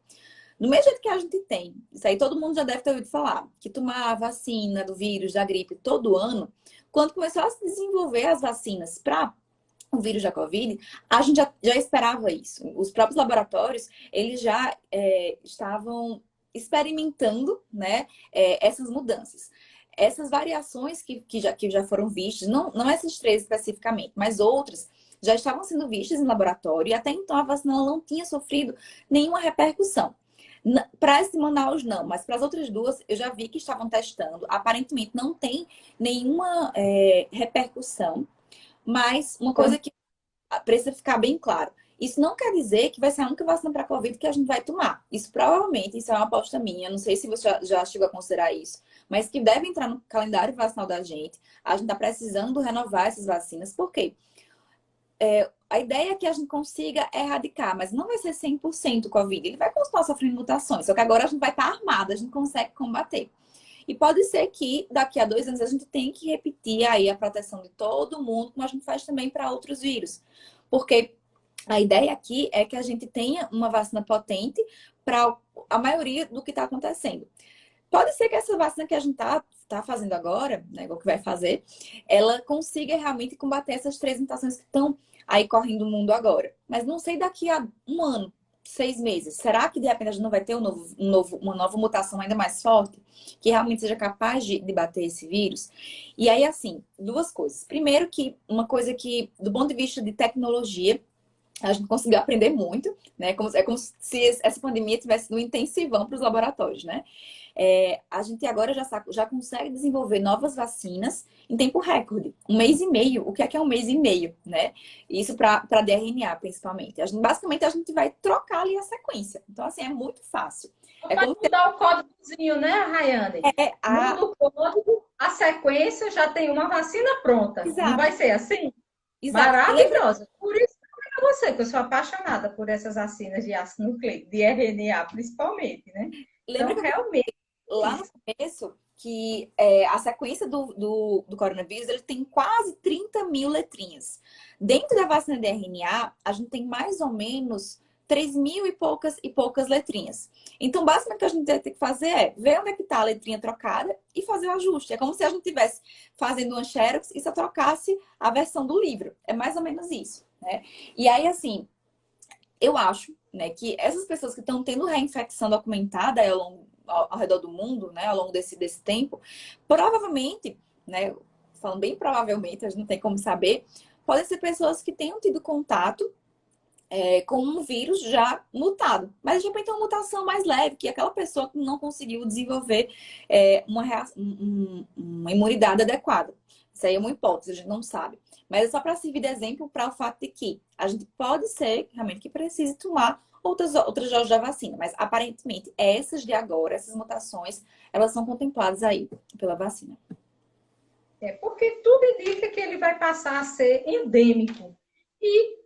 Do mesmo jeito que a gente tem, isso aí todo mundo já deve ter ouvido falar, que tomar a vacina do vírus, da gripe todo ano, quando começou a se desenvolver as vacinas para o vírus da Covid, a gente já esperava isso. Os próprios laboratórios, eles já estavam experimentando, né, essas mudanças. Essas variações que já foram vistas, não essas três especificamente, mas outras, já estavam sendo vistas em laboratório e até então a vacina não tinha sofrido nenhuma repercussão. Para esse Manaus, não, mas para as outras duas, eu já vi que estavam testando. Aparentemente, não tem nenhuma repercussão, mas uma coisa que precisa ficar bem claro. Isso não quer dizer que vai ser a única vacina para a Covid que a gente vai tomar. Isso provavelmente, isso é uma aposta minha, não sei se você já chegou a considerar isso, mas que deve entrar no calendário vacinal da gente. A gente está precisando renovar essas vacinas. Por quê? A ideia é que a gente consiga erradicar, mas não vai ser 100% Covid. Ele vai continuar sofrendo mutações, só que agora a gente vai estar armada, a gente consegue combater. E pode ser que daqui a 2 anos a gente tenha que repetir aí a proteção de todo mundo, como a gente faz também para outros vírus. Porque a ideia aqui é que a gente tenha uma vacina potente para a maioria do que está acontecendo. Pode ser que essa vacina que a gente tá fazendo agora, né, o que vai fazer, ela consiga realmente combater essas três mutações que estão aí correndo o mundo agora. Mas não sei daqui a 1 ano, 6 meses. Será que de repente a gente não vai ter uma nova mutação ainda mais forte? Que realmente seja capaz de bater esse vírus? E aí, assim, duas coisas. Primeiro que uma coisa que, do ponto de vista de tecnologia, a gente conseguiu aprender muito, né? É como se essa pandemia tivesse no intensivão para os laboratórios, né? A gente agora já consegue desenvolver novas vacinas em tempo recorde. 1 mês e meio. O que é 1 mês e meio, né? Isso para DRNA, principalmente. Basicamente, a gente vai trocar ali a sequência. Então, assim, é muito fácil. Vai mudar o códigozinho, né, Rayane? Muda o código, a sequência já tem uma vacina pronta. Exato. Não vai ser assim? Exato. Maravilhosa. Por isso que eu você, que eu sou apaixonada por essas vacinas de ácido nucleico, de RNA principalmente, né? Lembra Então, que realmente. lá no começo, que a sequência do coronavírus ele tem quase 30 mil letrinhas. Dentro da vacina de RNA, a gente tem mais ou menos 3 mil e poucas letrinhas. Então, basicamente, o que a gente vai ter que fazer é ver onde é que está a letrinha trocada e fazer o ajuste. É como se a gente estivesse fazendo uma xerox e só trocasse a versão do livro. É mais ou menos isso, né? E aí, assim, eu acho, né, que essas pessoas que estão tendo reinfecção documentada ao redor do mundo, né, ao longo desse tempo, provavelmente, né, falando bem provavelmente, a gente não tem como saber, podem ser pessoas que tenham tido contato com um vírus já mutado. Mas de repente é uma mutação mais leve, que aquela pessoa que não conseguiu desenvolver uma imunidade adequada. Isso aí é uma hipótese, a gente não sabe. Mas é só para servir de exemplo para o fato de que a gente pode ser realmente que precise tomar outras doses da vacina. Mas aparentemente essas de agora, essas mutações, elas são contempladas aí pela vacina. Porque tudo indica que ele vai passar a ser endêmico e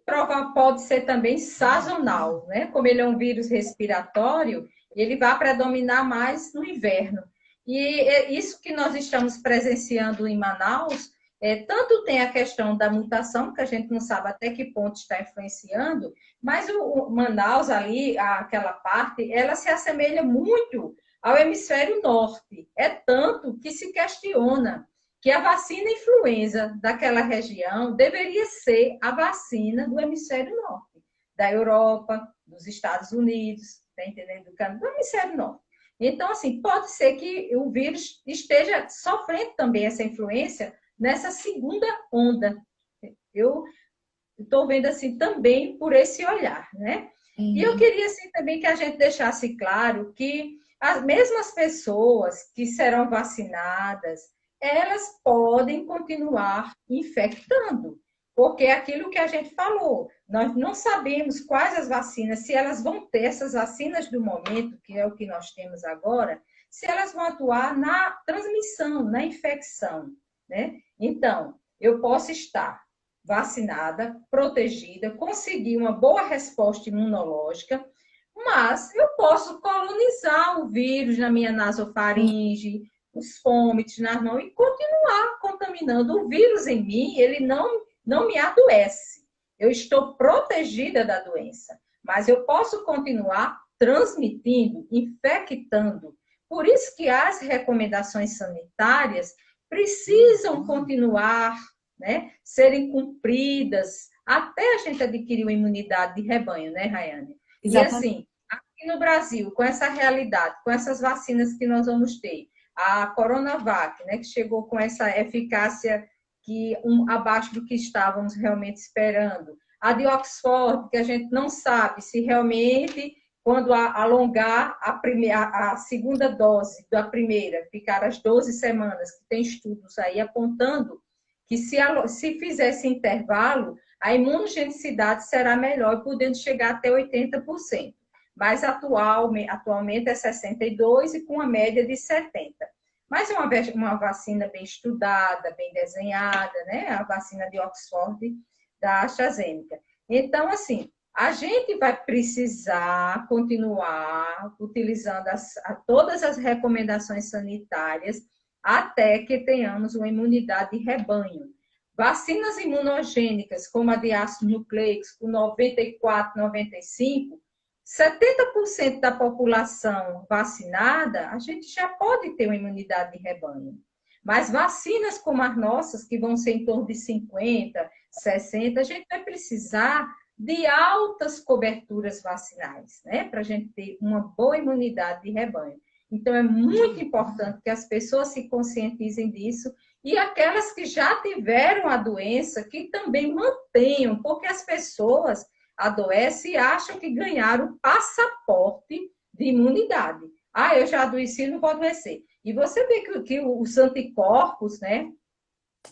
pode ser também sazonal, né? Como ele é um vírus respiratório, ele vai predominar mais no inverno. E isso que nós estamos presenciando em Manaus, tanto tem a questão da mutação, que a gente não sabe até que ponto está influenciando, mas o Manaus ali, aquela parte, ela se assemelha muito ao hemisfério norte. É tanto que se questiona que a vacina influenza daquela região deveria ser a vacina do hemisfério norte, da Europa, dos Estados Unidos, tá entendendo? Do hemisfério norte. Então, assim, pode ser que o vírus esteja sofrendo também essa influência nessa segunda onda. Eu estou vendo assim também por esse olhar, né? E eu queria assim também que a gente deixasse claro que as mesmas pessoas que serão vacinadas, elas podem continuar infectando, porque é aquilo que a gente falou, nós não sabemos quais as vacinas, se elas vão ter essas vacinas do momento, que é o que nós temos agora, se elas vão atuar na transmissão, na infecção, né? Então, eu posso estar vacinada, protegida, conseguir uma boa resposta imunológica, mas eu posso colonizar o vírus na minha nasofaringe, os fômites nas mãos e continuar contaminando o vírus em mim, ele não me adoece. Eu estou protegida da doença, mas eu posso continuar transmitindo, infectando. Por isso que as recomendações sanitárias precisam continuar, né, serem cumpridas até a gente adquirir uma imunidade de rebanho, né, Rayane? E assim, aqui no Brasil, com essa realidade, com essas vacinas que nós vamos ter, a Coronavac, né, que chegou com essa eficácia abaixo do que estávamos realmente esperando. A de Oxford, que a gente não sabe se realmente, quando alongar a segunda dose da primeira, ficar as 12 semanas, que tem estudos aí apontando que se fizesse intervalo, a imunogenicidade será melhor, podendo chegar até 80%. Mas atualmente é 62% e com a média de 70%. Mas é uma vacina bem estudada, bem desenhada, né? A vacina de Oxford da AstraZeneca. Então, assim, a gente vai precisar continuar utilizando todas as recomendações sanitárias até que tenhamos uma imunidade de rebanho. Vacinas imunogênicas, como a de ácido nucleico, com 94, 95, 70% da população vacinada, a gente já pode ter uma imunidade de rebanho. Mas vacinas como as nossas, que vão ser em torno de 50, 60, a gente vai precisar de altas coberturas vacinais, né? Para a gente ter uma boa imunidade de rebanho. Então, é muito importante que as pessoas se conscientizem disso e aquelas que já tiveram a doença, que também mantenham, porque as pessoas adoecem e acham que ganharam o passaporte de imunidade. Ah, eu já adoeci, não vou adoecer. E você vê que os anticorpos, né,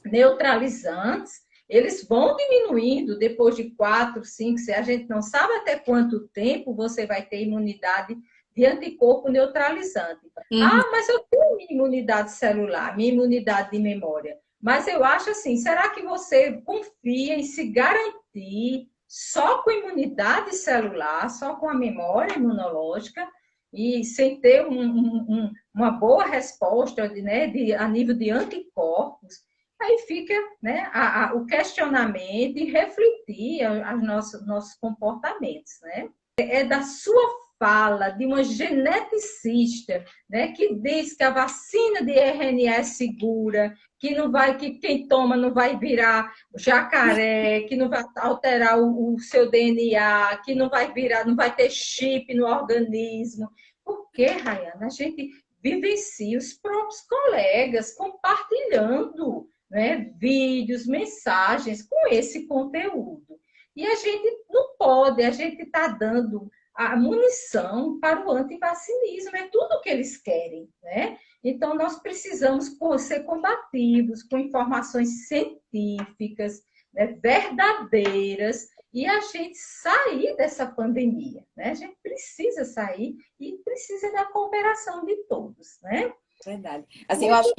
neutralizantes, eles vão diminuindo depois de 4, 5, 6, a gente não sabe até quanto tempo você vai ter imunidade de anticorpo neutralizante. Mas eu tenho minha imunidade celular, minha imunidade de memória. Mas eu acho assim, será que você confia em se garantir só com imunidade celular, só com a memória imunológica, e sem ter uma boa resposta, né, a nível de anticorpos? Aí fica, né, o questionamento e refletir os nossos comportamentos, né? É da sua fala de uma geneticista, né, que diz que a vacina de RNA é segura, que não vai, que quem toma não vai virar jacaré, que não vai alterar o seu DNA, que não vai virar, não vai ter chip no organismo. Por que, Rayana? A gente vivencia os próprios colegas compartilhando, né, vídeos, mensagens com esse conteúdo. E a gente não pode, a gente está dando a munição para o antivacinismo, é tudo o que eles querem, né? Então, nós precisamos ser combativos com informações científicas, né, verdadeiras, e a gente sair dessa pandemia, né? A gente precisa sair e precisa da cooperação de todos, né? Verdade. Assim, eu acho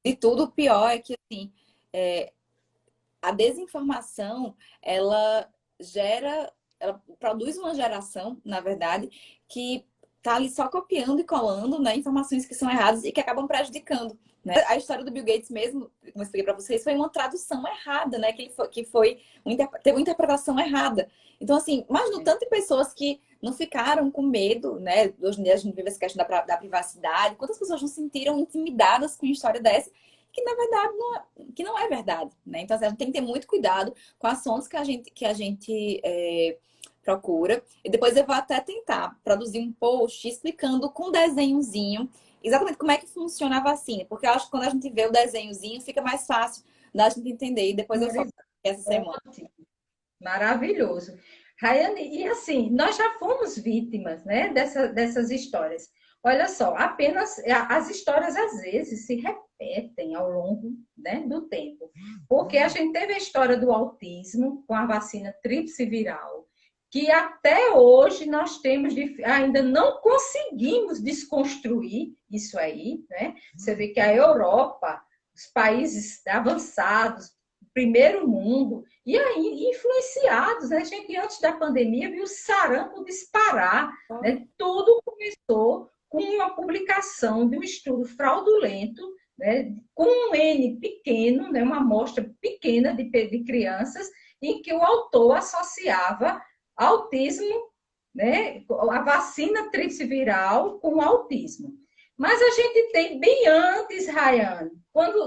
de tudo, o pior é que, assim, é, a desinformação, ela produz uma geração, na verdade, que tá ali só copiando e colando, né, informações que são erradas e que acabam prejudicando, né? A história do Bill Gates mesmo, como eu expliquei para vocês, foi uma tradução errada, né? Teve uma interpretação errada. Então, assim, mas no tanto de pessoas que não ficaram com medo, né? Hoje em dia a gente vive essa questão da privacidade. Quantas pessoas não se sentiram intimidadas com uma história dessa? Que na verdade que não é verdade, né? Então, assim, a gente tem que ter muito cuidado com as fontes que a gente procura. E depois eu vou até tentar produzir um post explicando com desenhozinho exatamente como é que funciona a vacina. Porque eu acho que quando a gente vê o desenhozinho, fica mais fácil da gente entender. E depois eu faço essa semana. Maravilhoso. Rayane, e assim, nós já fomos vítimas, né, dessas histórias. Olha só, apenas as histórias às vezes se repetem ao longo, né, do tempo. Porque a gente teve a história do autismo com a vacina tríplice viral, que até hoje nós temos, ainda não conseguimos desconstruir isso aí, né? Você vê que a Europa, os países avançados, primeiro mundo, e aí influenciados, né? A gente antes da pandemia viu o sarampo disparar, né? Tudo começou com uma publicação de um estudo fraudulento, né? Com um N pequeno, né? Uma amostra pequena de crianças, em que o autor associava autismo, né? A vacina tríplice viral com autismo. Mas a gente tem bem antes, Rayane,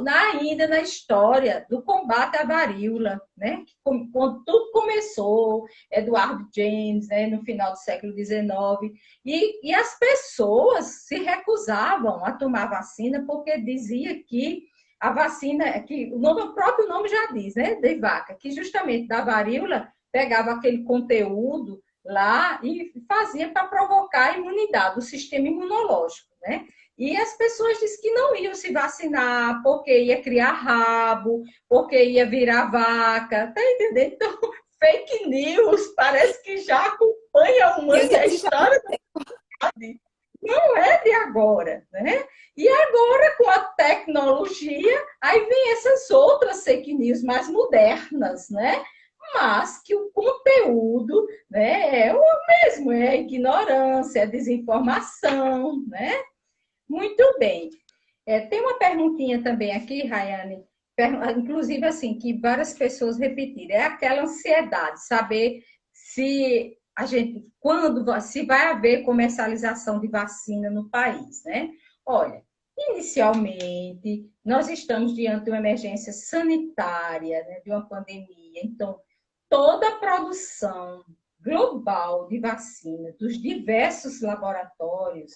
ainda na história do combate à varíola, né? Quando tudo começou, Eduardo James, né? No final do século XIX, e as pessoas se recusavam a tomar vacina porque dizia que a vacina, que o próprio nome já diz, né? De vaca, que justamente da varíola pegava aquele conteúdo lá e fazia para provocar a imunidade, o sistema imunológico, né? E as pessoas diziam que não iam se vacinar porque ia criar rabo, porque ia virar vaca, tá entendendo? Então, fake news parece que já acompanha a história da vida. Não é de agora, né? E agora, com a tecnologia, aí vem essas outras fake news mais modernas, né? Mas que o conteúdo, né, é o mesmo, é a ignorância, é a desinformação, né? Muito bem. Tem uma perguntinha também aqui, Rayane, inclusive assim, que várias pessoas repetiram, é aquela ansiedade, saber se a gente, se vai haver comercialização de vacina no país, né? Olha, inicialmente, nós estamos diante de uma emergência sanitária, né, de uma pandemia, então, toda a produção global de vacina dos diversos laboratórios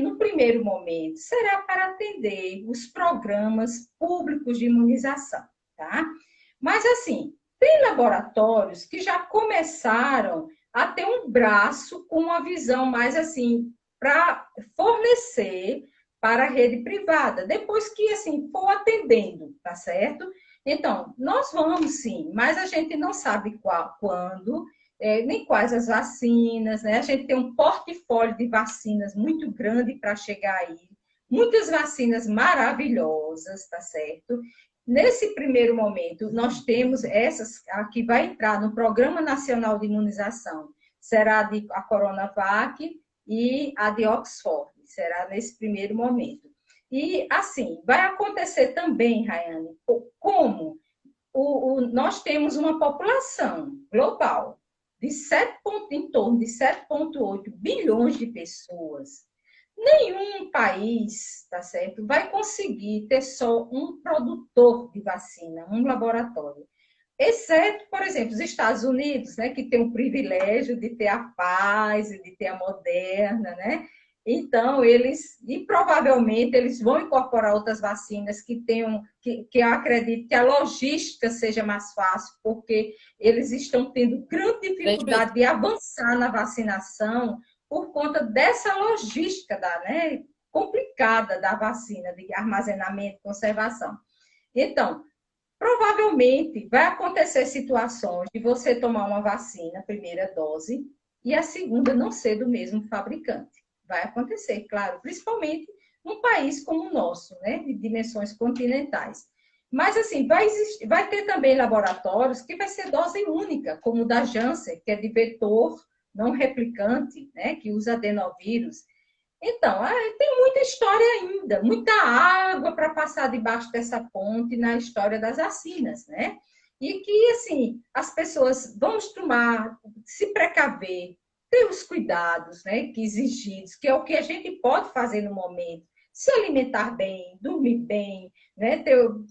no primeiro momento, será para atender os programas públicos de imunização, tá? Mas, assim, tem laboratórios que já começaram a ter um braço com uma visão mais, assim, para fornecer para a rede privada, depois que, assim, for atendendo, tá certo? Então, nós vamos sim, mas a gente não sabe quando, nem quais as vacinas, né? A gente tem um portfólio de vacinas muito grande para chegar aí, muitas vacinas maravilhosas, tá certo? Nesse primeiro momento, nós temos essas, a que vai entrar no Programa Nacional de Imunização, será a Coronavac e a de Oxford, será nesse primeiro momento. E, assim, vai acontecer também, Rayane, como nós temos uma população global em torno de 7,8 bilhões de pessoas. Nenhum país, tá certo, vai conseguir ter só um produtor de vacina, um laboratório. Exceto, por exemplo, os Estados Unidos, né, que tem o privilégio de ter a Pfizer, de ter a Moderna, né? Então, provavelmente, eles vão incorporar outras vacinas que eu acredito que a logística seja mais fácil, porque eles estão tendo grande dificuldade de avançar na vacinação por conta dessa logística né, complicada da vacina, de armazenamento e conservação. Então, provavelmente vai acontecer situações de você tomar uma vacina, a primeira dose, e a segunda não ser do mesmo fabricante. Vai acontecer, claro, principalmente num país como o nosso, né, de dimensões continentais. Mas, assim, vai ter também laboratórios que vai ser dose única, como o da Janssen, que é de vetor não replicante, né, que usa adenovírus. Então, tem muita história ainda, muita água para passar debaixo dessa ponte na história das vacinas, né? E que, assim, as pessoas vamos tomar, se precaver, ter os cuidados, né, que exigidos, que é o que a gente pode fazer no momento. Se alimentar bem, dormir bem, né,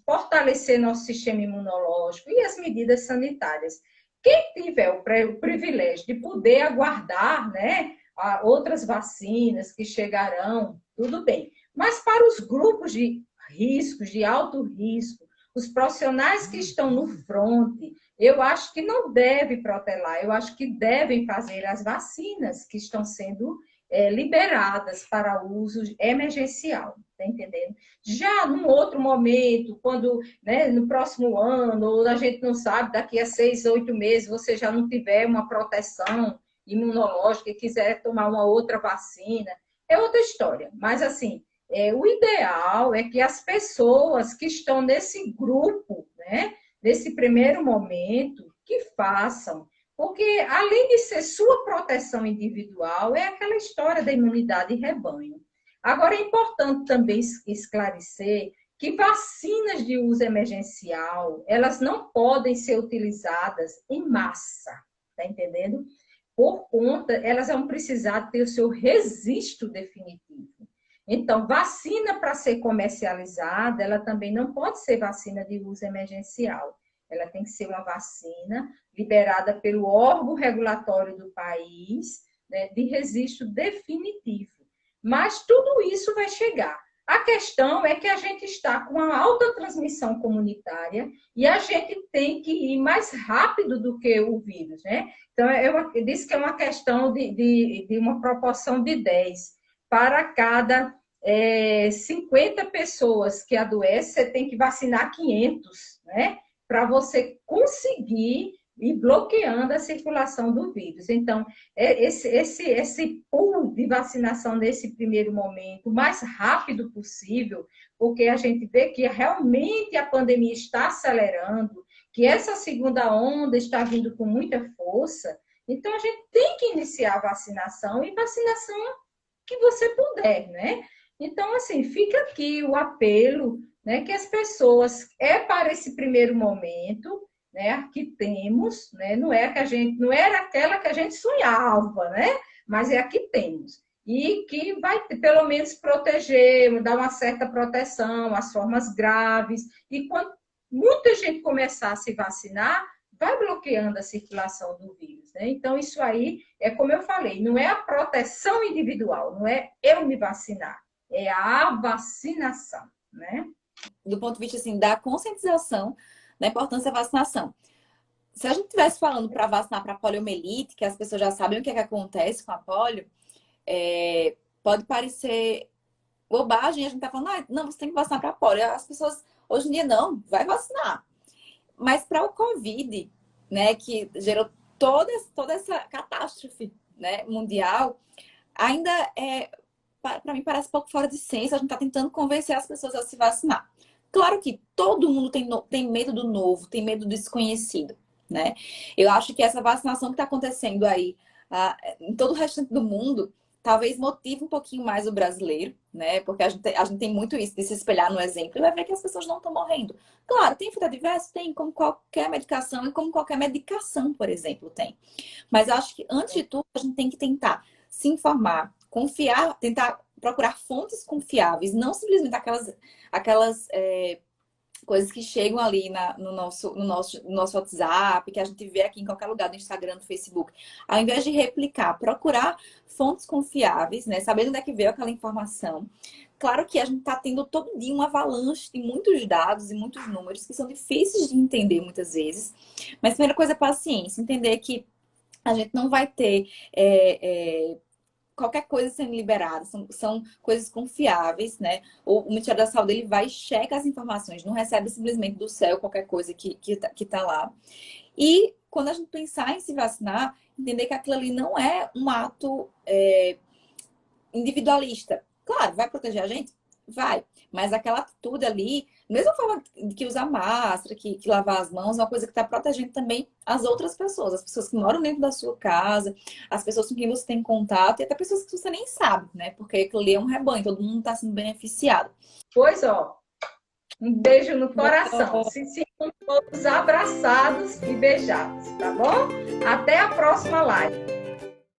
fortalecer nosso sistema imunológico e as medidas sanitárias. Quem tiver o privilégio de poder aguardar, né, outras vacinas que chegarão, tudo bem. Mas para os grupos de riscos, de alto risco, os profissionais que estão no fronte, eu acho que não deve protelar, eu acho que devem fazer as vacinas que estão sendo liberadas para uso emergencial, tá entendendo? Já num outro momento, quando, né, no próximo ano, ou a gente não sabe, daqui a 6, 8 meses, você já não tiver uma proteção imunológica e quiser tomar uma outra vacina, é outra história. Mas, assim, o ideal é que as pessoas que estão nesse grupo, né, nesse primeiro momento, que façam. Porque, além de ser sua proteção individual, é aquela história da imunidade rebanho. Agora, é importante também esclarecer que vacinas de uso emergencial, elas não podem ser utilizadas em massa, tá entendendo? Por conta, elas vão precisar ter o seu registro definitivo. Então, vacina para ser comercializada, ela também não pode ser vacina de uso emergencial. Ela tem que ser uma vacina liberada pelo órgão regulatório do país, né, de registro definitivo. Mas tudo isso vai chegar. A questão é que a gente está com uma alta transmissão comunitária e a gente tem que ir mais rápido do que o vírus, né? Então, eu disse que é uma questão de uma proporção de 10. Para cada 50 pessoas que adoecem, você tem que vacinar 500, né? Para você conseguir ir bloqueando a circulação do vírus. Então, esse pool de vacinação nesse primeiro momento, o mais rápido possível, porque a gente vê que realmente a pandemia está acelerando, que essa segunda onda está vindo com muita força, então a gente tem que iniciar a vacinação e vacinação que você puder, né? Então, assim, fica aqui o apelo, né, que as pessoas, para esse primeiro momento, né, que temos, né, não era aquela que a gente sonhava, né, mas é a que temos. E que vai, pelo menos, proteger, dar uma certa proteção às formas graves. E quando muita gente começar a se vacinar, vai bloqueando a circulação do vírus, né? Então, isso aí é como eu falei, não é a proteção individual, não é eu me vacinar, é a vacinação, né? Do ponto de vista assim, da conscientização da importância da vacinação. Se a gente estivesse falando para vacinar para poliomielite, que as pessoas já sabem o que acontece com a polio, pode parecer bobagem, a gente tá falando, não, você tem que vacinar para polio. As pessoas, hoje em dia, não, vai vacinar. Mas para o Covid, né, que gerou toda essa catástrofe, né, mundial, ainda para mim parece um pouco fora de senso, a gente está tentando convencer as pessoas a se vacinar. Claro que todo mundo tem medo do novo, tem medo do desconhecido, né? Eu acho que essa vacinação que está acontecendo aí em todo o restante do mundo, talvez motive um pouquinho mais o brasileiro, né? Porque a gente tem muito isso de se espelhar no exemplo e vai ver que as pessoas não estão morrendo. Claro, tem efeito adverso? Tem, como qualquer medicação e como qualquer medicação, por exemplo, tem. Mas eu acho que, antes de tudo, a gente tem que tentar se informar, confiar, tentar procurar fontes confiáveis, não simplesmente aquelas coisas que chegam ali no nosso WhatsApp, que a gente vê aqui em qualquer lugar, no Instagram, no Facebook. Ao invés de replicar, procurar fontes confiáveis, né? Sabendo onde é que veio aquela informação. Claro que a gente está tendo todo dia uma avalanche de muitos dados e muitos números que são difíceis de entender muitas vezes. Mas a primeira coisa é paciência, entender que a gente não vai ter qualquer coisa sendo liberada, são coisas confiáveis, né? O Ministério da Saúde, ele vai e checa as informações, não recebe simplesmente do céu qualquer coisa que tá lá. E quando a gente pensar em se vacinar, entender que aquilo ali não é um ato individualista. Claro, vai proteger a gente? vai. Mas aquela atitude ali, mesma forma que usar máscara, que lavar as mãos, é uma coisa que está protegendo também as outras pessoas, as pessoas que moram dentro da sua casa, as pessoas com quem você tem contato e até pessoas que você nem sabe, né? Porque aquilo ali é um rebanho, todo mundo está sendo beneficiado. Pois, ó, um beijo no coração. Se sintam todos abraçados e beijados, tá bom? Até a próxima live.